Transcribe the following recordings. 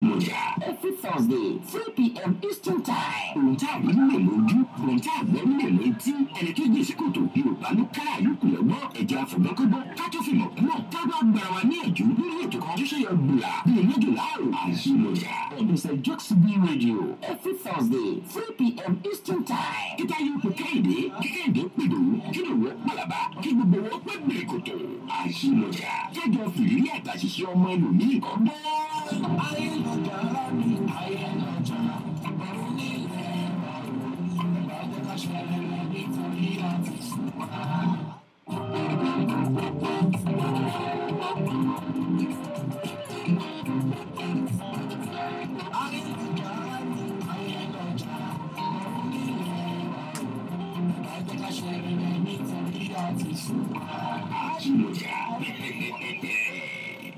Moja every Thursday 3 p.m. Eastern Time. Ohun tá a rí nílẹ̀ lójú, ohun tá a gbọ́ nílẹ̀ létí, ẹni tó gbé sí kòtò Yorùbá ló ká àyùkù lọ́gbọ́ ẹ̀jẹ̀ àfọ̀gbọ́kọ́gbọ́ ká tó fi mọ̀ kúmọ̀ ká bá gbàrà wá ní ẹ̀jú lórí ètò kan tó ṣe yọ gbùlà bíi méjì láàrò àṣìlọ́jà on Mr. Jokes B Radio every Thursday 3 p.m. Eastern Time. Kíkà yòókù Kẹ́hìndé kíkẹ́hìndé pèdò kí ló wọ́ pàlàbà kí gbogbo wọ́n pẹ́ gbèrè kòtò àṣìlọ́jà kẹjọ fìrírí àtàṣìṣe ọmọ ẹlòmíì kan gbọ́. Ayélujára ni ayélujára ọ̀run nílẹ̀ ọ̀run ìbàdàn káṣẹ́rẹ́ nítorí àti ṣùgbọ́n. Ayélujára ni ayélujára ọ̀run nílẹ̀ ọ̀run ìbàdàn káṣẹ́rẹ́ nítorí àti ṣùgbọ́n.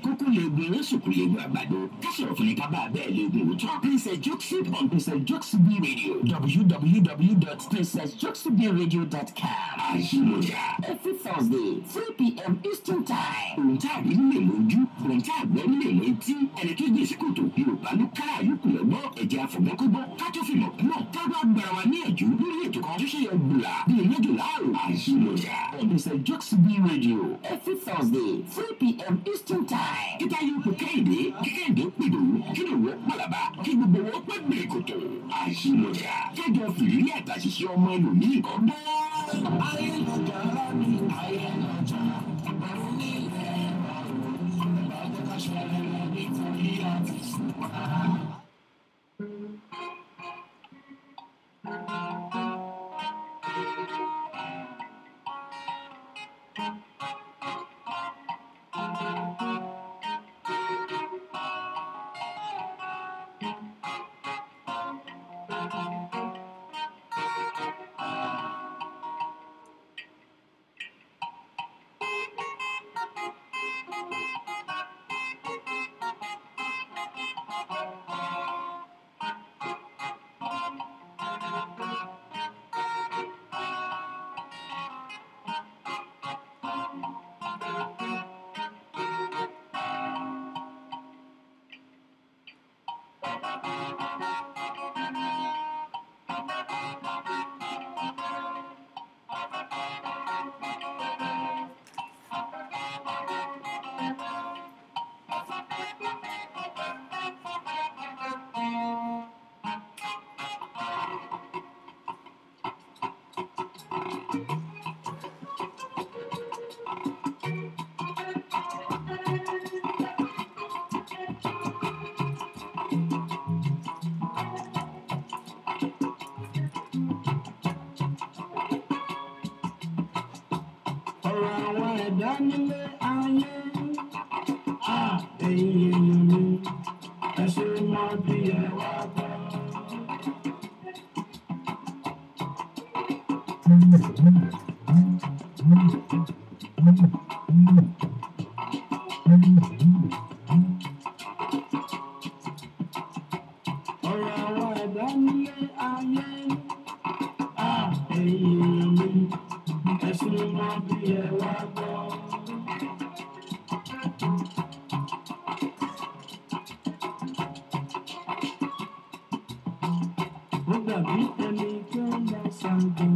Kókó legun lóṣùkú legun àgbàdo káṣọ̀rọ̀ fún ní ká bá a bẹ́ẹ̀ legun òótọ́. Princess Jokes on Princess Jokes B Radio www.princessjokesbradio.com. Àṣìlọ́jà every Thursday 3 p.m. Eastern Time. Ohun tá a rí nílẹ̀ lójú, ohun tá a gbọ́ nílẹ̀ létí, ẹni tó gbé sí kòtò Yorùbá ló ká àyùkù lọ́gbọ́ ẹ̀jẹ̀ àfọ̀gbọ́kọ́gbọ́ ká tó fi mọ̀ kúmọ̀ ká bá gbàrà wá ní ẹ̀jú lórí ètò kan tó ṣe yọ gbùlà bíi méjì láàrò àṣìlọ́jà on Princess Jokes B Radio every Thursday 3 p.m. Eastern Time. Kíkà yòókù Kẹ́hìndé kíkẹ́hìndé pèdò kí ló wọ́ pàlàbà kí gbogbo wọ́n pẹ́ gbèrè kòtò àṣìlọ́jà kẹjọ fìrírí àtàṣìṣe ọmọ ẹlòmíì kan gbọ́. Ayélujára ni ayélujára ọ̀run nílẹ̀ ọ̀run ìbàdàn káṣẹ́rẹ́ nítorí àti ṣùgbọ́n. Nílé ayé ẹ̀yin èèyàn mi ẹ ṣe mọ bí ẹ wá gbọ́. Ọ̀rọ̀ àwọn ẹ̀dá nílé ayé ẹ̀yin èèyàn mi ẹ ṣe mọ bí ẹ wá gbọ́. Ó dàbí ẹni tó ń lọ ṣàgbọ́n.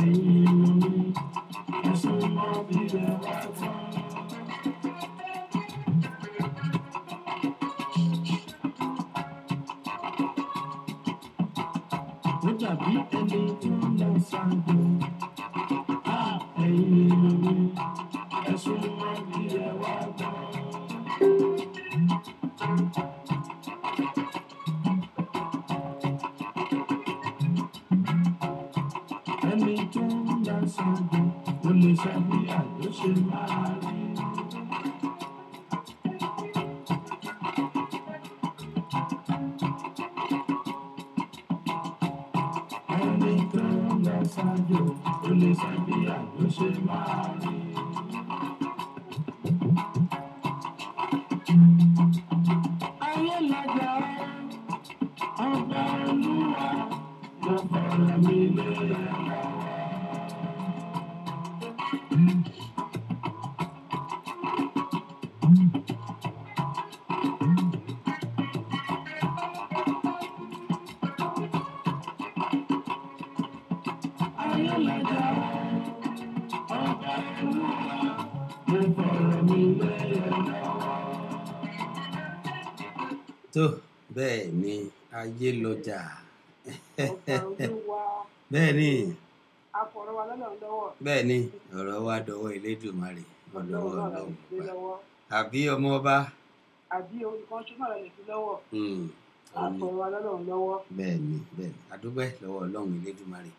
Ẹ̀yin èèyàn mi ẹ ṣe mọ bí ẹ wá gbọ́. Ó dàbí ẹni tó ń lọ ṣàgbọ́n. Ẹ̀yin èèyàn mi ẹ ṣe mọ bí ẹ wá gbọ́. Ẹni tó ń lọ ṣàgbọ́n ó lè ṣàbíyà ló ṣe máa rí. Ẹni tó ń lọ ṣàgbọ́n ó lè ṣàbíyà ló ṣe máa rí. Ayé lajà ọba Olúwa mo fọ̀rọ̀ mi lé ẹ lọ́wọ́. tó bẹ́ẹ̀ ni ayé lọ́jà ọ̀gá olúwa bẹ́ẹ̀ ni afọ̀rọ̀ wa lọ́lọ́run lọ́wọ́ bẹ́ẹ̀ ni ọ̀rọ̀ wa dọwọ́ Elédùmarè ọ̀dọ̀wọ́ ọlọ́run náà Ọlọ́run lè gbé lọ́wọ́ àbí ọmọ ọba àbí olùkọ́ ṣúná lè gbé lọ́wọ́ òní afọ̀rọ̀ wa lọ́lọ́run lọ́wọ́. bẹ́ẹ̀ ni adúpẹ́ lọ́wọ́ Ọlọ́run Elédùmarè.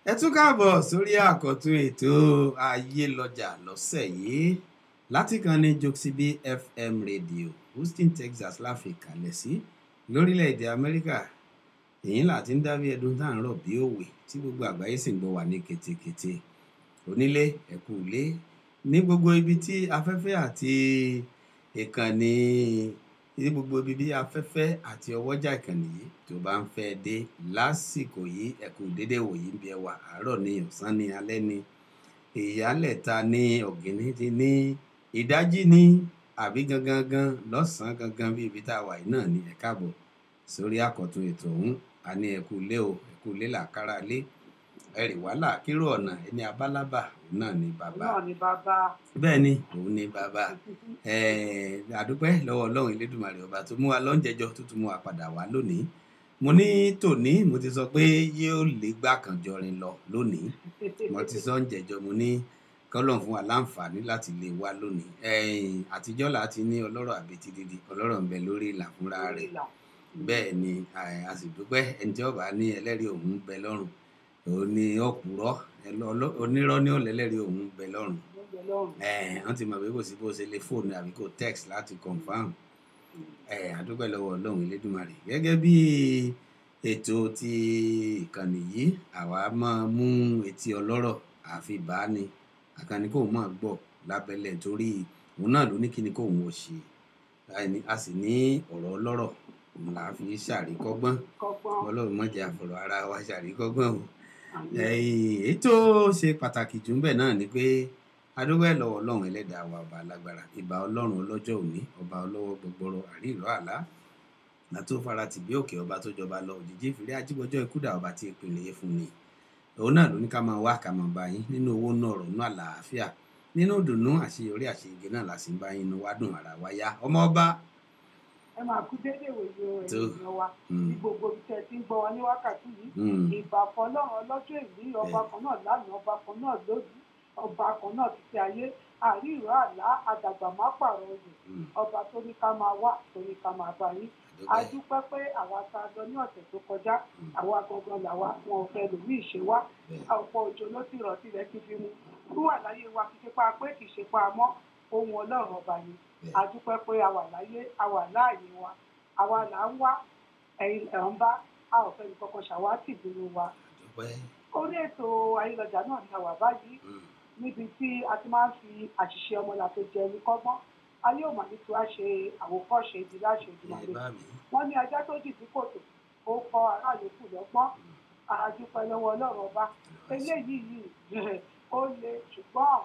Ẹ tún káàbọ̀ sórí àkọ́tún ètò ayé lọ́jà lọ́sẹ̀ yìí láti kan ní Joxibí FM rédíò Houston Texas láfi kalẹ̀ sí lórílẹ̀‐èdè Amẹ́ríkà. èyí láti ń dábí ẹdun tá à ń rọ̀ bí òwe tí gbogbo àgbáyé sì ń gbọ́ wà ní ketekete. Onílé ẹ̀kú ilé ní gbogbo ibi tí afẹ́fẹ́ àti ìkànnì ní gbogbo ibi bí afẹ́fẹ́ àti ọwọ́jà ìkànnì yìí tó bá ń fẹ́ dé lásìkò yìí ẹ̀kú dédé wòyí ń bí ẹwà àárọ̀ ní ọ̀sán ní alẹ́ ní ìyálẹ̀ta ní ọ̀gìnìtì ní ìdájí ní àbí gangan lọ́sàn-án gangan bí ibi tá a wà yìí náà ní ẹ káàbọ̀ sórí àkọ́tún ètò ọ̀hún. A ní ẹ̀kú ilé o ẹ̀kú ilé làkàrà lé ẹ̀rì wàhálà kíró ọ̀nà ẹni abálábà òun náà ní bàbá náà ni bàbá bẹ́ẹ̀ ni òun ní bàbá. Àdúpẹ́ lọ́wọ́ Ọlọ́run Elédùmarè ọba tó mú wa lọ́njẹjọ tó tún mú wa padà wá lónìí. Mo ní tòní mo ti sọ pé yóò lè gbà kan jọrin lọ lónìí. Mo ti sọ ń jẹjọ mo ní kọ́lọ́n fún wa láǹfààní láti lè wá lónìí. Àtijọ́ láti ní ọlọ́rọ̀ àbètí dídì ọlọ́rọ̀ ń bẹ lórí ìlà fúnra rẹ̀. Bẹ́ẹ̀ ni a sì dúpẹ́ ẹni tí ọba ní ẹlẹ́rìí òun ń bẹ lọ́rùn òun ni ọ̀pùrọ́ onírọ́ ní ọ̀lẹ́lẹ́rìí òun ń bẹ lọ́rùn. Wọ́n ti mọ̀ pé kò sí bó ṣe lè fóònù àbí kò text láti confam. Àdúpẹ́ lọ́wọ́ Ọlọ́run Elédùmarè. Gẹ́gẹ́ bí ètò ti ìkànnì yìí àwa máa mú etí ọlọ́rọ̀ àfi bá ní àkànní kóun máa gbọ́ lábẹ́lẹ̀ torí òun náà ló ní kíni kóun ò ṣe. A sì ní ọ̀rọ̀ ọlọ́rọ̀ òun là á fi ṣàríkọ́gbọ́n Ọlọ́run má jẹ́ àfọ̀rọ̀ ara wa ṣàríkọ́gbọ́n o. Ètò ṣe pàtàkì jù ń bẹ̀ náà ni pé adúpẹ́ lọ́wọ́ Ọlọ́run Ẹlẹ́dàá wa ọba alágbára ìbà Ọlọ́run ọlọ́jọ́ òní ọba ọlọ́wọ́ gbọgbọrọ àrí ìrọ̀ àlá látó fara tì bí òkè ọba tó jọba lọ òjijì ìfìrí ajíbọjọ́ ìkúdà ọba tí ìpínlẹ̀ fún ni. Òun náà ló ní ká máa wá ká máa bá yín nínú owó náà ọ̀rọ̀ náà àlàáfíà nínú ìdùnnú àṣeyọrí àṣeyege náà la sì ń bá yín inú wádùn ara wa yá ọmọ ọba. Ẹ máa kú dédé wòye ènìyàn wa ní gbogbo ibi tẹ́ ti ń gbọ́ wa ní wákàtí yìí. Ìbà fọ́lọ́run ọlọ́jọ́ ìní ọba kan náà lánàá ọba kan náà lójú ọba kan náà títí ayé àrí ìró àlá àdàgbà má pààrọ̀ oyè ọba tó ní ká máa wá tó ní ká máa bá yín. A dúpẹ́ pé àwa tá a lọ ní ọ̀sẹ̀ tó kọjá àwa gangan làwa wọn ò fẹ́ lòmí ìṣe wá ọ̀pọ̀ òjò ló ti rọ̀ tilẹ̀ ti fi mu fún wà láyé wa kì í ṣe pa pé kì í ṣe pa mọ́ ohun Ọlọ́run ọba ni. A dúpẹ́ pé a wà láyé a wà láàyè wa àwa là ń wá ẹ̀yin ẹ̀ ń bá a ò fẹ́ nìkankan ṣàwátì nínú wa. Orí ètò ayélujára náà ni a wà báyìí níbi tí a ti máa ń fi àṣìṣe ọmọlàkejì ẹni kọ́gbọ́n ayé ò mà ní tí wàá ṣe àwòkọ́ṣe ibi láṣẹ ìdúmọ̀lé. Wọ́n ní ajá tó jì sí kòtò ó kọ́ aráàlú kù lọ́gbọ́n. A dúpẹ́ lọ́wọ́ Ọlọ́run ọba eléyìí ó le ṣùgbọ́n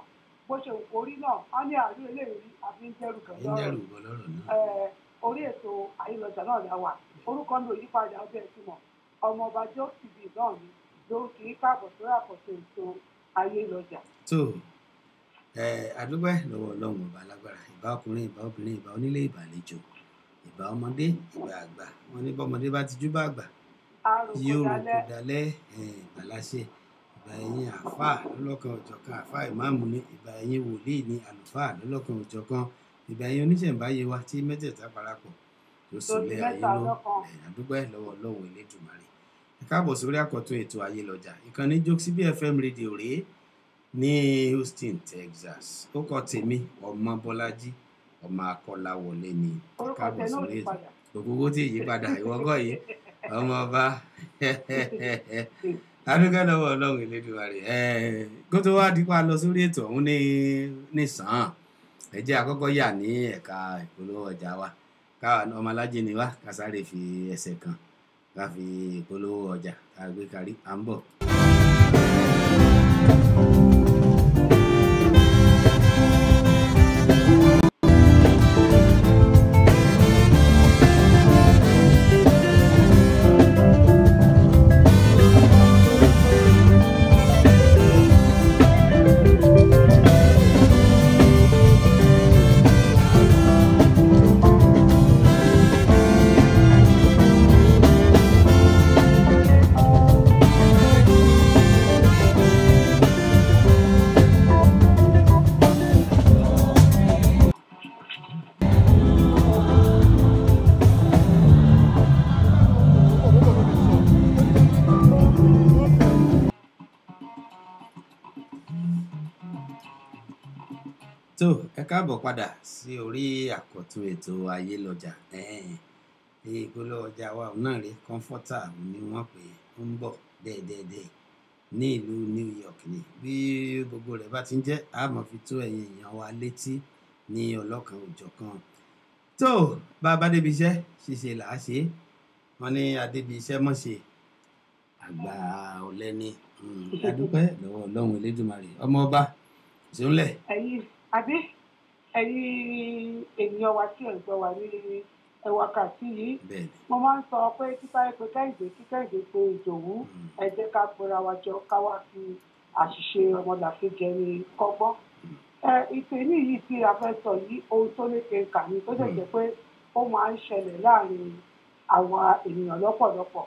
bó ṣe wù kórí náà wọ́n ní àárín eléyìí àfi ń dẹ́rù bọ̀lọ́rọ̀. Orí ètò ayélujára náà la wà orúkọ mi ò yípadà ọjọ́ ìtumọ̀ ọmọọba Joxibí náà ni ló kì í káàbọ̀ sórí àkọ́tún ètò ayélujára. tó àdúpẹ́ lọ́wọ́ Ọlọ́run ọba alágbára ìbá ọkùnrin ìbá obìnrin ìbá onílé ìbá àlejò ìbá ọmọdé ìbá àgbà wọn ní bọ́mọdé bá ti jú bá àgbà yóò rò kó dalẹ̀ ìbáláṣẹ ìbá ẹ̀yin àáfàá lọ́lọ́kan òjọ̀kan àáfàá ìmáàmù ní ìbá ẹ̀yin wòlíì ní àlùfáà lọ́lọ́kan òjọ̀kan ìbá ẹ̀yin oníṣẹ̀ǹbáyé wa tí mẹ́tẹ̀ẹ̀ta parapọ̀ tó sílẹ̀ ayé lọ àdúpẹ́ lọ́wọ́ Ọlọ́run Elédùmarè. Ẹ káàbọ̀ sórí àkọ́tún ètò ayé lọ́jà ìkànnì Joxibí FM rédíò rèé ní Houston Texas. Ó kọ tèmi ọmọ Bọ́lájí ọmọ Akọ́láwọlé ni. Káàbọ̀ sórí ètò òkúkú tí yí padà ìwọ́gọ́ yìí ọmọ ọba adúgbò lọ́wọ́ Ọlọ́run Elédùmarè. Kó tó wá dípò lọ sórí ètò ọ̀hún ní sàn ẹ jẹ́ àkọ́kọ́ yà ní ẹ̀ka ìpolówó ọjà wa káwa ọmọ alájẹ ni wá ká sáré fi ẹsẹ̀ kan ká fi ìpolówó ọjà ká gbé kárí à ń bọ̀. tó ẹ káàbọ̀ padà sí orí àkọ́tún ètò ayé lọ́jà ìpolówó ọjà wa náà rí kọ́ńfọ́tà ni wọ́n pè é ń bọ̀ dẹ́ẹ̀dẹ́ẹ̀dẹ́ ní ìlú New York ni bí gbogbo rẹ̀ bá ti ń jẹ́ a máa fi tó ẹ̀yin èèyàn wa létí ní ọlọ́kan òjọ̀kan tó bá a bá débi iṣẹ́ ṣíṣe là á ṣe é wọ́n ní adébi iṣẹ́ mọ̀ ṣe àgbà ọ̀lẹ́ni adúpẹ́ lọ́wọ́ Ọlọ́run Elédùmarè ọmọ ọba ìṣúnlẹ̀. ẹ̀yin ènìyàn wa tí ẹ̀ ń gbọ́ wa ní wákàtí yìí mo máa ń sọ pé kíkáyé pé kẹ́hìndé pé ìdòwú ẹ jẹ́ ká pera wa jọ ká wá fi àṣìṣe ọmọlàkejì ẹni kọ́gbọ́n. ìpèní yìí tí a fẹ́ sọ yìí ohun tó lékè kà ní tó dẹ̀ jẹ́ pé ó máa ń ṣẹlẹ̀ láàrin àwa ènìyàn lọ́pọ̀lọpọ̀.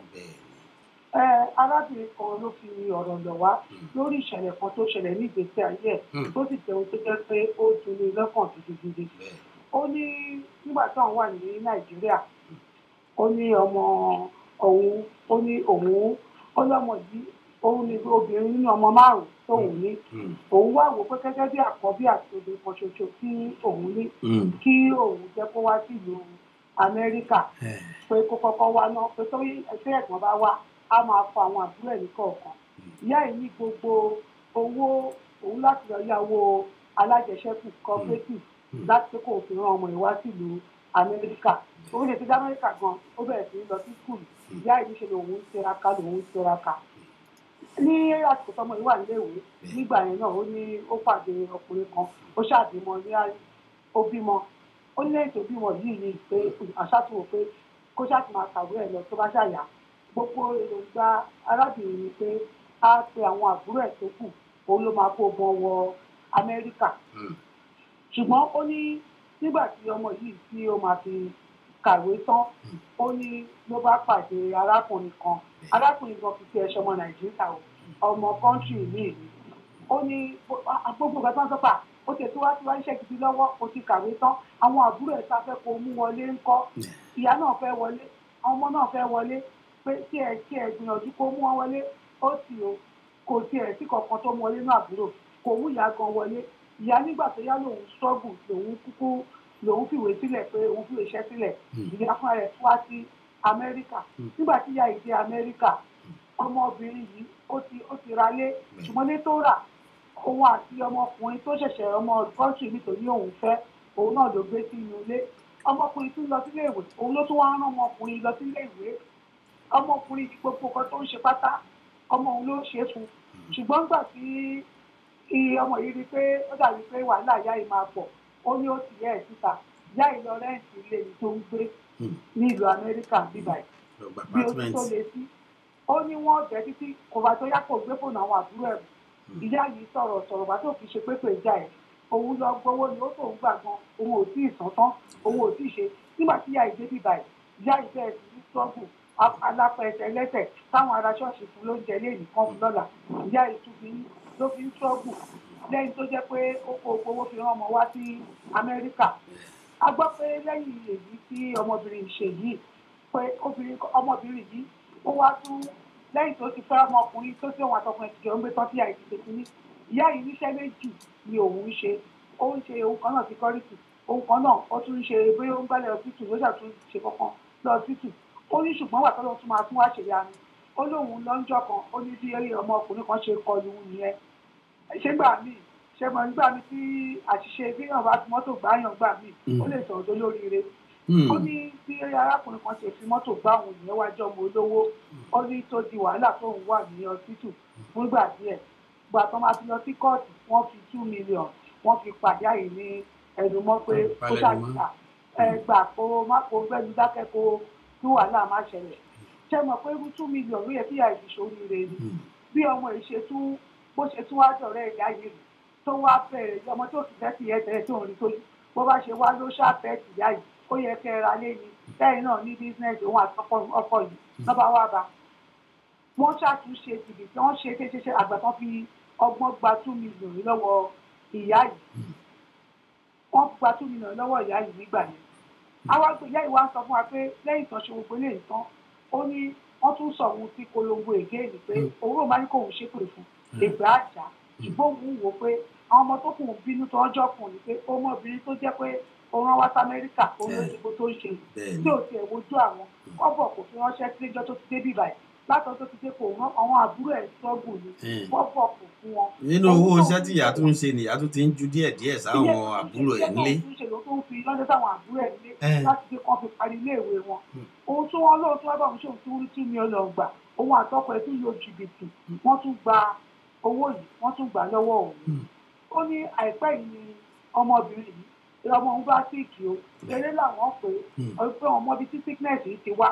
arábìnrin kan ló fi ọ̀rọ̀ lọ̀ wá lórí ìṣẹ̀lẹ̀ kan tó ṣẹlẹ̀ ní ìgbésí ayé ẹ̀ tó sì jẹ́ ohun tó jẹ́ pé ó dunni lọ́kàn gidigidi. ó ní nígbà tí àwọn wà ní Nàìjíríà ó ní ọmọ òun ó lọ́mọ yìí òun ni obìnrin nínú ọmọ márùn-ún tóun ní òun wá wò pé gẹ́gẹ́ bí àkọ́bí àti obìnrin kan ṣoṣo tí òun ní kí òun jẹ́ kó wá sílùú Amẹ́ríkà pé kó kọ́kọ́ wá náà pé tó ẹgbẹ́ ẹ̀gbọ́n bá wá á máa fọ àwọn àbúrò ẹ̀ ní kọ̀ọ̀kan ìyá yìí ní gbogbo owó òun láti lọ yáwó alájẹsẹ́kù cooperative láti pé kò fi rán ọmọ ìwá sílùú Amẹ́ríkà òun lè ti dá Amẹ́ríkà gan ó bẹ̀rẹ̀ sí lọ sí skul ìyá yìí ṣe lòun ń tiraka ní àsìkò tọmọ yìí wà níléèwé nígbà yẹn náà ó ní ó pàdé ọkùnrin kan ó ṣàbímọ ní ó bímọ ó ní lẹ́yìn tó bímọ yìí pé àṣàtúwò pé kó ṣáàtì máa kàwé ẹ̀ lọ tó bá ṣàyà gbogbo èròǹgbà arábìnrin ni pé á pe àwọn àbúrò ẹ̀ tó kù òun ló máa kó bọ́ wọ Amẹ́ríkà ṣùgbọ́n ó ní nígbà tí ọmọ yìí tí ó máa fi kàwé tán ó ní ló bá pàdé arákùnrin kan fi fi ẹ̀ṣọ́ ọmọ Nàìjíríà ọmọ kọ́ńtì míì ó ní gbogbo ìgbà tó ń sọ́pà ó ti tó wá iṣẹ́ gidi lọ́wọ́ ó ti kàwé tán àwọn àbúrò ẹ̀ ta fẹ́ kó mú wọlé ńkọ́ ìyá náà fẹ́ wọlé àwọn ọmọ náà fẹ́ wọlé pé kí ẹ gbìyànjú kó mú wọn wọlé ó sì o kò tiẹ̀ sí kankan tó mú wọlé náà àbúrò kò mú ìyá gan wọlé ìyá nígbà tó yá lòun struggle lòun fìwé sílẹ̀ pé òun fìwé iṣẹ́ sílẹ̀ ìyá fúnra rẹ̀ wá sí Amẹ́ríkà nígbà tí ìyá yìí dé Amẹ́ríkà ọmọbìnrin yìí ó ti ra lé ṣùgbọ́n lé tó rà òun àti ọmọkùnrin tó ṣẹ̀ṣẹ̀ ọmọ kọ́ńtì nítorí òun fẹ́ òun náà ló gbé sínú ilé ọmọkùnrin tún lọ sílé ìwé òun ló tún wá rán ọmọkùnrin lọ sílé ìwé ọmọkùnrin ti gbogbo nǹkan tó ń ṣe pátá ọmọ òun ló ṣe é fún ṣùgbọ́n nígbà tí ọmọ yìí rí pé ó dàbí pé wàhálà ìyá yìí máa pọ̀ ó ní ó ti yẹ ẹ̀ síta ìyá yìí lọ rẹ́ǹtì ilé yìí tó ń gbé ní ìlú Amẹ́ríkà bíbáyìí bí ó tó le sí ó ní wọ́n jẹ́ títí kò bá tó yá kó gbé fóònù àwọn àbúrò ẹ̀ ìyá yìí sọ̀rọ̀ bá tó fi ṣe pépè ìjà ẹ̀ òun lọ gbowó ni ó tó ń gbà gan òun ò tí ì sàn tán òun ò tí ì ṣe nígbà tí ìyá yìí dé bíbáyìí ìyá yìí bẹ̀rẹ̀ sí ní sọ́ọ̀bù alápẹ̀ẹ̀sẹ̀ lẹ́sẹ̀ táwọn ará ṣọ́ọ̀ṣì fún lóúnjẹ léèní kan fún lọ́la ìyá yìí tún ló fi ń sọ́ọ̀bù lẹ́yìn tó jẹ́ pé ó kó owó fi rán ọmọ wá sí Amẹ́ríkà a gbọ́ pé lẹ́yìn èyí tí ọmọbìnrin ṣe yìí pé ọmọbìnrin yìí ó wá tún lẹ́yìn tó ti fẹ́ ọmọkùnrin tó tí òun àtọkùnrin ti jẹun gbé tán sí àìsí tètè ní ìyá yìí níṣẹ́ méjì ni òun ń ṣe ó ń ṣe òun kan náà security òun kan náà ó tún ń ṣe bóyá ó ń gbálẹ̀ ọsítù ló ṣàtún ṣe kankan lọ ọsítù ó ní ṣùgbọ́n wà tọ́lọ́ tún máa tún wá ṣèyanu ó lóun lọ́njọ́ kan ó ní bí ọmọkùnrin kan ṣe kọlu nìyẹn nígbà míì tí àṣìṣe bí èèyàn bá fi mọ́tò gbáyàn gbà míì ó lè sọ̀rọ̀ tó lóríire ó ní bí arákùnrin kan ṣe fi mọ́tò gbá òun ìyẹn wájú ọmọ olówó ó ní tó di wàhálà tóun wà ní ọsítù fúngbà díẹ̀ gbà tó máa fi lọ sí kóòtù wọ́n fi 2 million wọ́n fi pàdé àyè ní ẹ̀dùn mọ́ pé ó ṣàṣìṣà ẹgbà kó má kó gbẹ́nu dákẹ́ kó kí wàhálà má ṣẹlẹ̀ ṣe mọ̀ pé 2 million ló yẹ kí ìyá ìfi ṣoríire ni bí ọmọ ìṣe tún bó ṣe tún wá dọ̀rẹ́ ìyá yìí tó wá bẹ̀rẹ̀ ọmọ tó ti fẹ́ sí ẹ̀ tẹ̀lé tó ń rí tó bó bá ṣe wá ló ṣàfẹ́ ìyá yìí ó yẹ kẹ́ ẹ ra lé ní lẹ́yìn náà ní bísínẹ́sì òun àti ọkọ yìí lọ́ba wá bá wọ́n ṣàtúnṣe jìbìtì wọ́n ṣe kéṣeṣe àgbà tán fi ọgbọ́n gba 2 million lọ́wọ́ ìyá yìí wọ́n gba 2 million lọ́wọ́ ìyá yìí nígbà yẹn àwọn ìyá yìí wá ń sọ fún wa pé lẹ́yìn tán ṣe gbogbo eléyìí tán ó ní wọ́n tún sọ òun sí polongo ègé ni pé òun ò máa ní kóun ṣépè fún ègbè àjà ṣùgbọ́n òun wò pé àwọn ọmọ tó kù bínú tó ọjọ́ kù ní pé ọmọbìnrin tó jẹ́ pé òun rán wá sí Amẹ́ríkà òun ló ti tó ń ṣe tí ò tiẹ̀ wojú àwọn kọ́bọ̀ kò fi ránṣẹ́ sí ẹjọ́ tó ti dé bíbá ẹ̀ látọ̀ tó ti dé kò rán àwọn àbúrò ẹ̀ sọ́gù ni kọ́bọ̀ kò fún wọn. nínú owó iṣẹ́ tí ìyá tó ń ṣe nìyá tó ti ń ju díẹ̀díẹ̀ sáwọn àbúrò ẹ̀ nílé. ìṣe ló tó ń fi lọ́dọ̀ sáwọn àbúrò ẹ̀ nílé láti dé kán fi parí iléèwé wọn. ohun tí wọ́n lóòótọ́ wá bá wọn ṣe òun tí wọ́n tún ní ọlọ́ gbà òun àtọkọ ẹ̀ tún yóò jìbìtì wọ́n tún gba owó yìí wọ́n tún gbà lọ́wọ́ òun. ó ní àìpẹ́ yìí ni ọmọbìnrin yìí ọmọ òun bá síìkì o eré làwọn pé ọgbẹ́ ọmọ bíi tí sickness yìí ti wá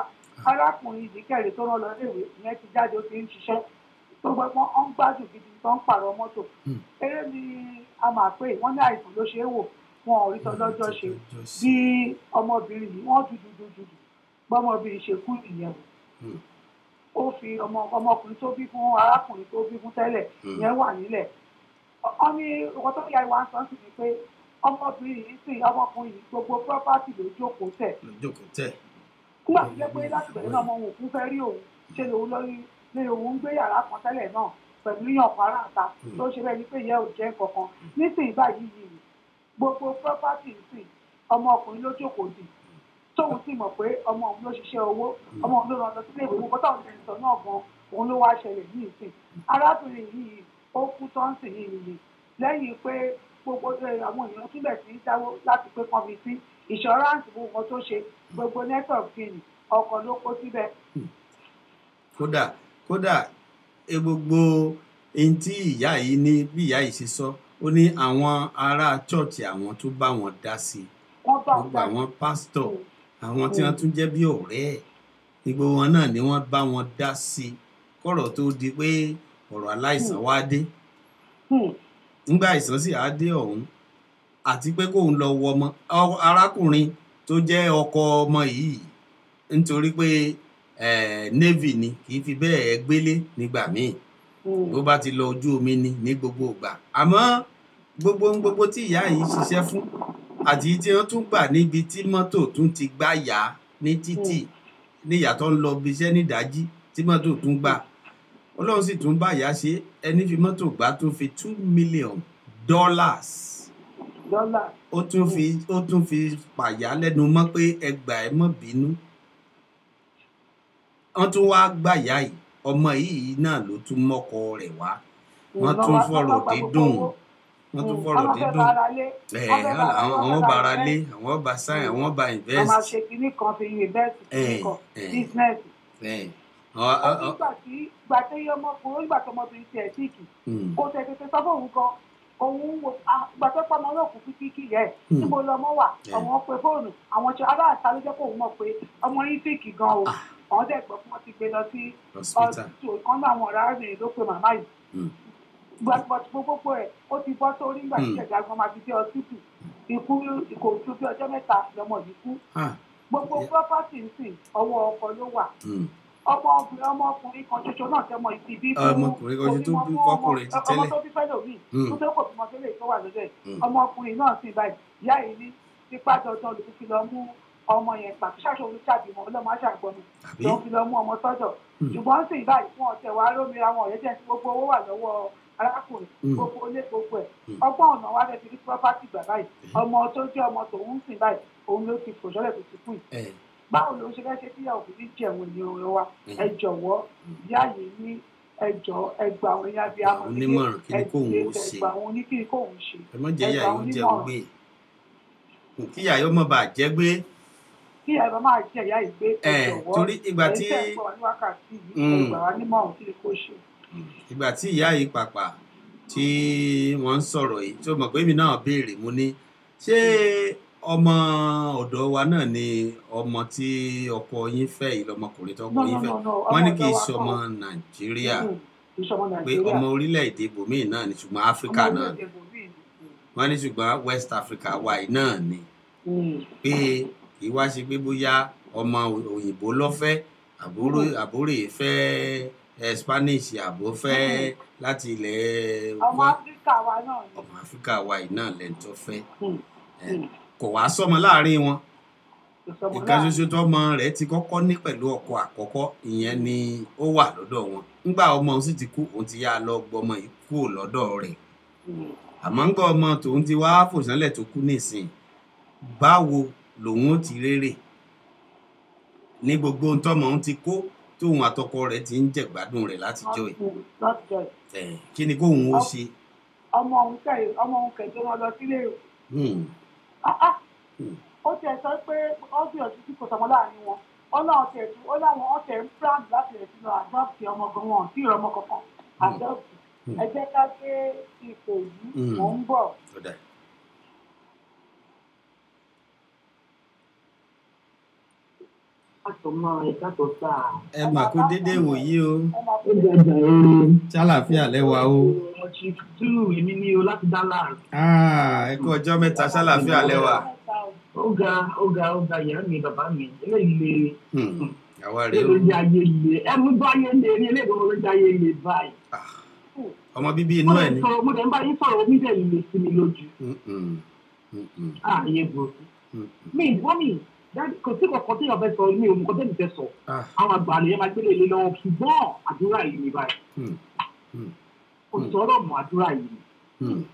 arákùnrin yìí kẹ̀lé tó rán lọ léèwé ìyẹn ti jáde ó ti ń ṣiṣẹ́ tó gbọ́ pọ́n ọ́n gbádùn gidi tó ń pààrọ̀ mọ́tò eré ni a máa pè wọ́n ní àìsàn ló ṣe é wò wọn ò rí tọ́lọ́jọ́ ṣe bí ọmọbìnrin yìí wọ́n dúdú bọ́mọbìnrin ṣe kú ìyẹn ó fi ọmọkùnrin tó bí fún arákùnrin tó bí fún tẹ́lẹ̀ ìyẹn wà nílẹ̀ wọ́n ní ọkọ̀ tó yá ìwà ń sọ sí ni pé ọmọbìnrin yìí sì ọmọkùnrin yìí gbogbo property ló jókòó tẹ̀. nígbà tó jẹ́ pé láti bẹ̀rẹ̀ náà ọmọ òun kún fẹ́ rí òun ṣe lòun lórí ní òun gbé yàrá kan tẹ́lẹ̀ náà pẹ̀lú yànkan aráàta tó ṣe bẹ́ẹ̀ ni pé ìyá ò jẹ́ kankan nísìnyí báyìí yìí gbogbo property sì ọmọkùnrin ló jókòó dì tóun sì mọ̀ pé ọmọ òun ló ṣiṣẹ́ owó ọmọ òun ló rán lọ sílé ìwé gbogbo táwọn ẹni sọ náà gan òun ló wá ṣẹlẹ̀ ní ìsìn arábìnrin yìí ó kú tọ́ǹsì yìí nìyí lẹ́yìn pé gbogbo àwọn èèyàn túbẹ̀ sí dáwó láti pé kan fi sí ìṣọ́ráǹsì gbogbo tó ṣe gbogbo network kìíní ọkọ̀ ló kó síbẹ̀. kódà gbogbo ohun tí ìyá yìí ní bí ìyá yìí ṣe sọ ó ní àwọn ará chọ́ọ̀chì àwọn tó bá wọn dá sí i gbogbo àwọn pásítọ̀ àwọn tí wọ́n tún jẹ́ bí ọ̀rẹ́ ẹ̀ gbogbo wọn náà ni wọ́n bá wọn dá sí i kọ̀rọ̀ tó di pé ọ̀rọ̀ aláìsàn wá dé nígbà àìsàn sì á dé ọ̀hún àti pé kóun lọ wọ ọmọ arákùnrin tó jẹ́ ọkọ ọmọ yìí nítorí pé navy ni kì í fi bẹ́ẹ̀ gbélé nígbà míì bó bá ti lọ ojú omi ni ní gbogbo ìgbà àmọ́ gbogbo tí ìyá yìí ṣiṣẹ́ fún àti tí wọ́n tún gbà níbi tí mọ́tò tún ti gbá yá ní títì níyà tó ń lọ bí iṣẹ́ nídàájí tí mọ́tò tún gbà ọlọ́run sì tún bá ìyá ṣe ẹni fi mọ́tò gbà tó fi $2 million ó tún fi pàyà lẹ́nu mọ́ pé ẹgbà ẹ mọ́ bínú wọ́n tún wá gbàyà yìí ọmọ yìí náà ló tún mọ́kọ rẹ̀ wá wọ́n tún fọ̀rọ̀ dídùn àwọn bára lé àwọn bá sáyìn àwọn bá invest. ọmọ ṣe kìíní kan fi invest kìíní kan business. nígbà tí ọmọkùnrin nígbà tí ọmọbìnrin ti ẹ̀ síìkì kò tètè sọ fún òun kan òun wo ìgbà tó pọ̀ ọmọ olóòkú kíkí yẹ níbo lọmọ wà àwọn pe fóònù àwọn ṣe aláàtà ló jẹ́ kó òun mọ̀ pé ọmọ yín síìkì gan o àwọn dẹ̀ gbọ́ fún wọn ti gbé lọ sí ọ̀sùn ìkan náà àwọn ọ̀rẹ́ arábìnrin ló pe màmá yìí gbogbo ẹ̀ ó ti bọ́ sórí nígbà tí ẹ̀dá gan máa fi dé ọsítù ikú kò tó bí ọjọ́ mẹ́ta lọmọ yìí kú gbogbo property ń sìn ọwọ́ ọkọ ló wà ọmọkùnrin kan ṣoṣo náà tẹmọ ìdí bí ọmọkùnrin kan ṣoṣo tó bí fọkùnrin ti tẹ́lẹ̀ ọmọ tó bí fẹ́lẹ̀ òbí tó tó kò fìmọ̀ tẹ́lẹ̀ tó wà lọ́dẹ̀ ọmọkùnrin náà sì báyìí ìyá yìí ní tipa dandan ló fi lọ mú ọmọ yẹn pàtó ṣàṣọ orí ṣàbímọ ọlọ́mọ aṣàgbọ́nù ló fi lọ mú ọmọ sọ́dọ̀ ṣùgbọ́n sì báyìí fún ọ̀tẹ̀ wa lómi àwọn ọ̀rẹ́ jẹ́ gbogbo owó wà lọ́wọ́ arákùnrin gbogbo ilé gbogbo ẹ̀ ọgbọ́n ọ̀nà wa fẹ́ fi rí property gbà báyìí ọmọ tó jẹ́ ọmọ tòun sìn báyìí òun ló ti fòṣọ́lẹ̀ tó ti kú yìí báwo ló ń ṣe fẹ́ ṣe tí ìyá òbí jẹun ní orin wa ẹ jọ̀wọ́ ìyá yìí ní ẹjọ́ ẹgbà àwọn ẹ̀yà bíi àwọn onímọ̀ràn kí ni kóun ó ṣe ẹgbà àwọn oníkìrí kóun ṣe ẹ mọ̀ jẹ́ ìyá yóò jẹ́ ògbé kí ìyá yóò mọ̀ bá jẹ́ gbé kí ìyá máa jẹ́ ìyá yìí gbé ẹjọ̀wọ́ torí ìgbà tí ìgbà tí ìyá yìí pàpà tí wọ́n ń sọ̀rọ̀ yìí tí ó mọ̀ pé mi náà béèrè mo ní ṣé ọmọ ọ̀dọ̀ wa náà ni ọmọ tí ọkọ yín fẹ́ yìí lọmọkùnrin tó ọkọ yín fẹ́ wọ́n ní kì í ṣe ọmọ Nàìjíríà pé ọmọ orílẹ̀-èdè ibòmíì náà ni ṣùgbọ́n Áfíríkà náà ni wọ́n ní ṣùgbọ́n West Africa wa yìí náà ni pé kì í wá ṣe pé bóyá ọmọ òyìnbó lọ́fẹ́ àbúrò fẹ́ Spanish àbó fẹ́ láti ilẹ̀ ọmọ Áfíríkà wa yìí náà lẹ́ńtọ́ fẹ́ kò wá sọmọ láàrin wọn ìkan ṣoṣo tọmọ rẹ̀ ti kọ́kọ́ ní pẹ̀lú ọkọ àkọ́kọ́ ìyẹn ni ó wà lọ́dọ̀ wọn nígbà ọmọ òun sì ti kú òun ti yá lọ gbọmọ yìí kúrò lọ́dọ̀ rẹ̀ àmọ́ ń gbọ́ ọmọ tòun ti wá fòsánlẹ̀ tó kú nísìn báwo lòun ó ti rérè ní gbogbo ohun tọ́mọ òun ti kó tóun àtọkọ rẹ̀ ti ń jẹ̀gbádùn rẹ̀ látijọ́ yìí kí ni kóun ó ṣe. ọmọ òun kẹjọ wọn lọ sílé ó tiẹ̀ sọ pé ó bí ọtí tí kò sọmọ láàrin wọn ọlọ́run tiẹ̀ tún ó láwọn ọ̀tẹ̀ ń plan láti rẹ̀ sínú àdọ́ọ̀tì ọmọ gan wọn sí ìrọmọ kankan àdọ́ọ̀tì ẹ jẹ́ ká gbé ipò yìí mò ń bọ̀. ẹ mà kú dédé wòyí o ṣàlàáfíà lẹ́wà o. èmi ni o láti Dallas. ẹ kú ọjọ́ mẹ́ta ṣàlàáfíà lẹ́wà. ó ga ìyá mi bàbá mi eléyìí le. àwa rèé o. eléyìí ayé le ẹnu bá ayé le ní eléyìí ló ayé le báyìí. ọmọ bíbí inú ẹ ni. mo dẹ̀ ń bá yín sọ̀rọ̀ omi dẹ̀ le sí mi lójú. ayé burúkú. mi ìwọ́n mi kò sí kọ̀ọ̀kan tí ọ̀bẹ sọ mi ò mú kọ́tẹ́ mi fẹ́ sọ àwọn àgbà nìyẹn máa gbélé ilé lọ́wọ́ ṣùgbọ́n àdúrà yìí ni báyìí kò sọ̀rọ̀ mọ́ àdúrà yìí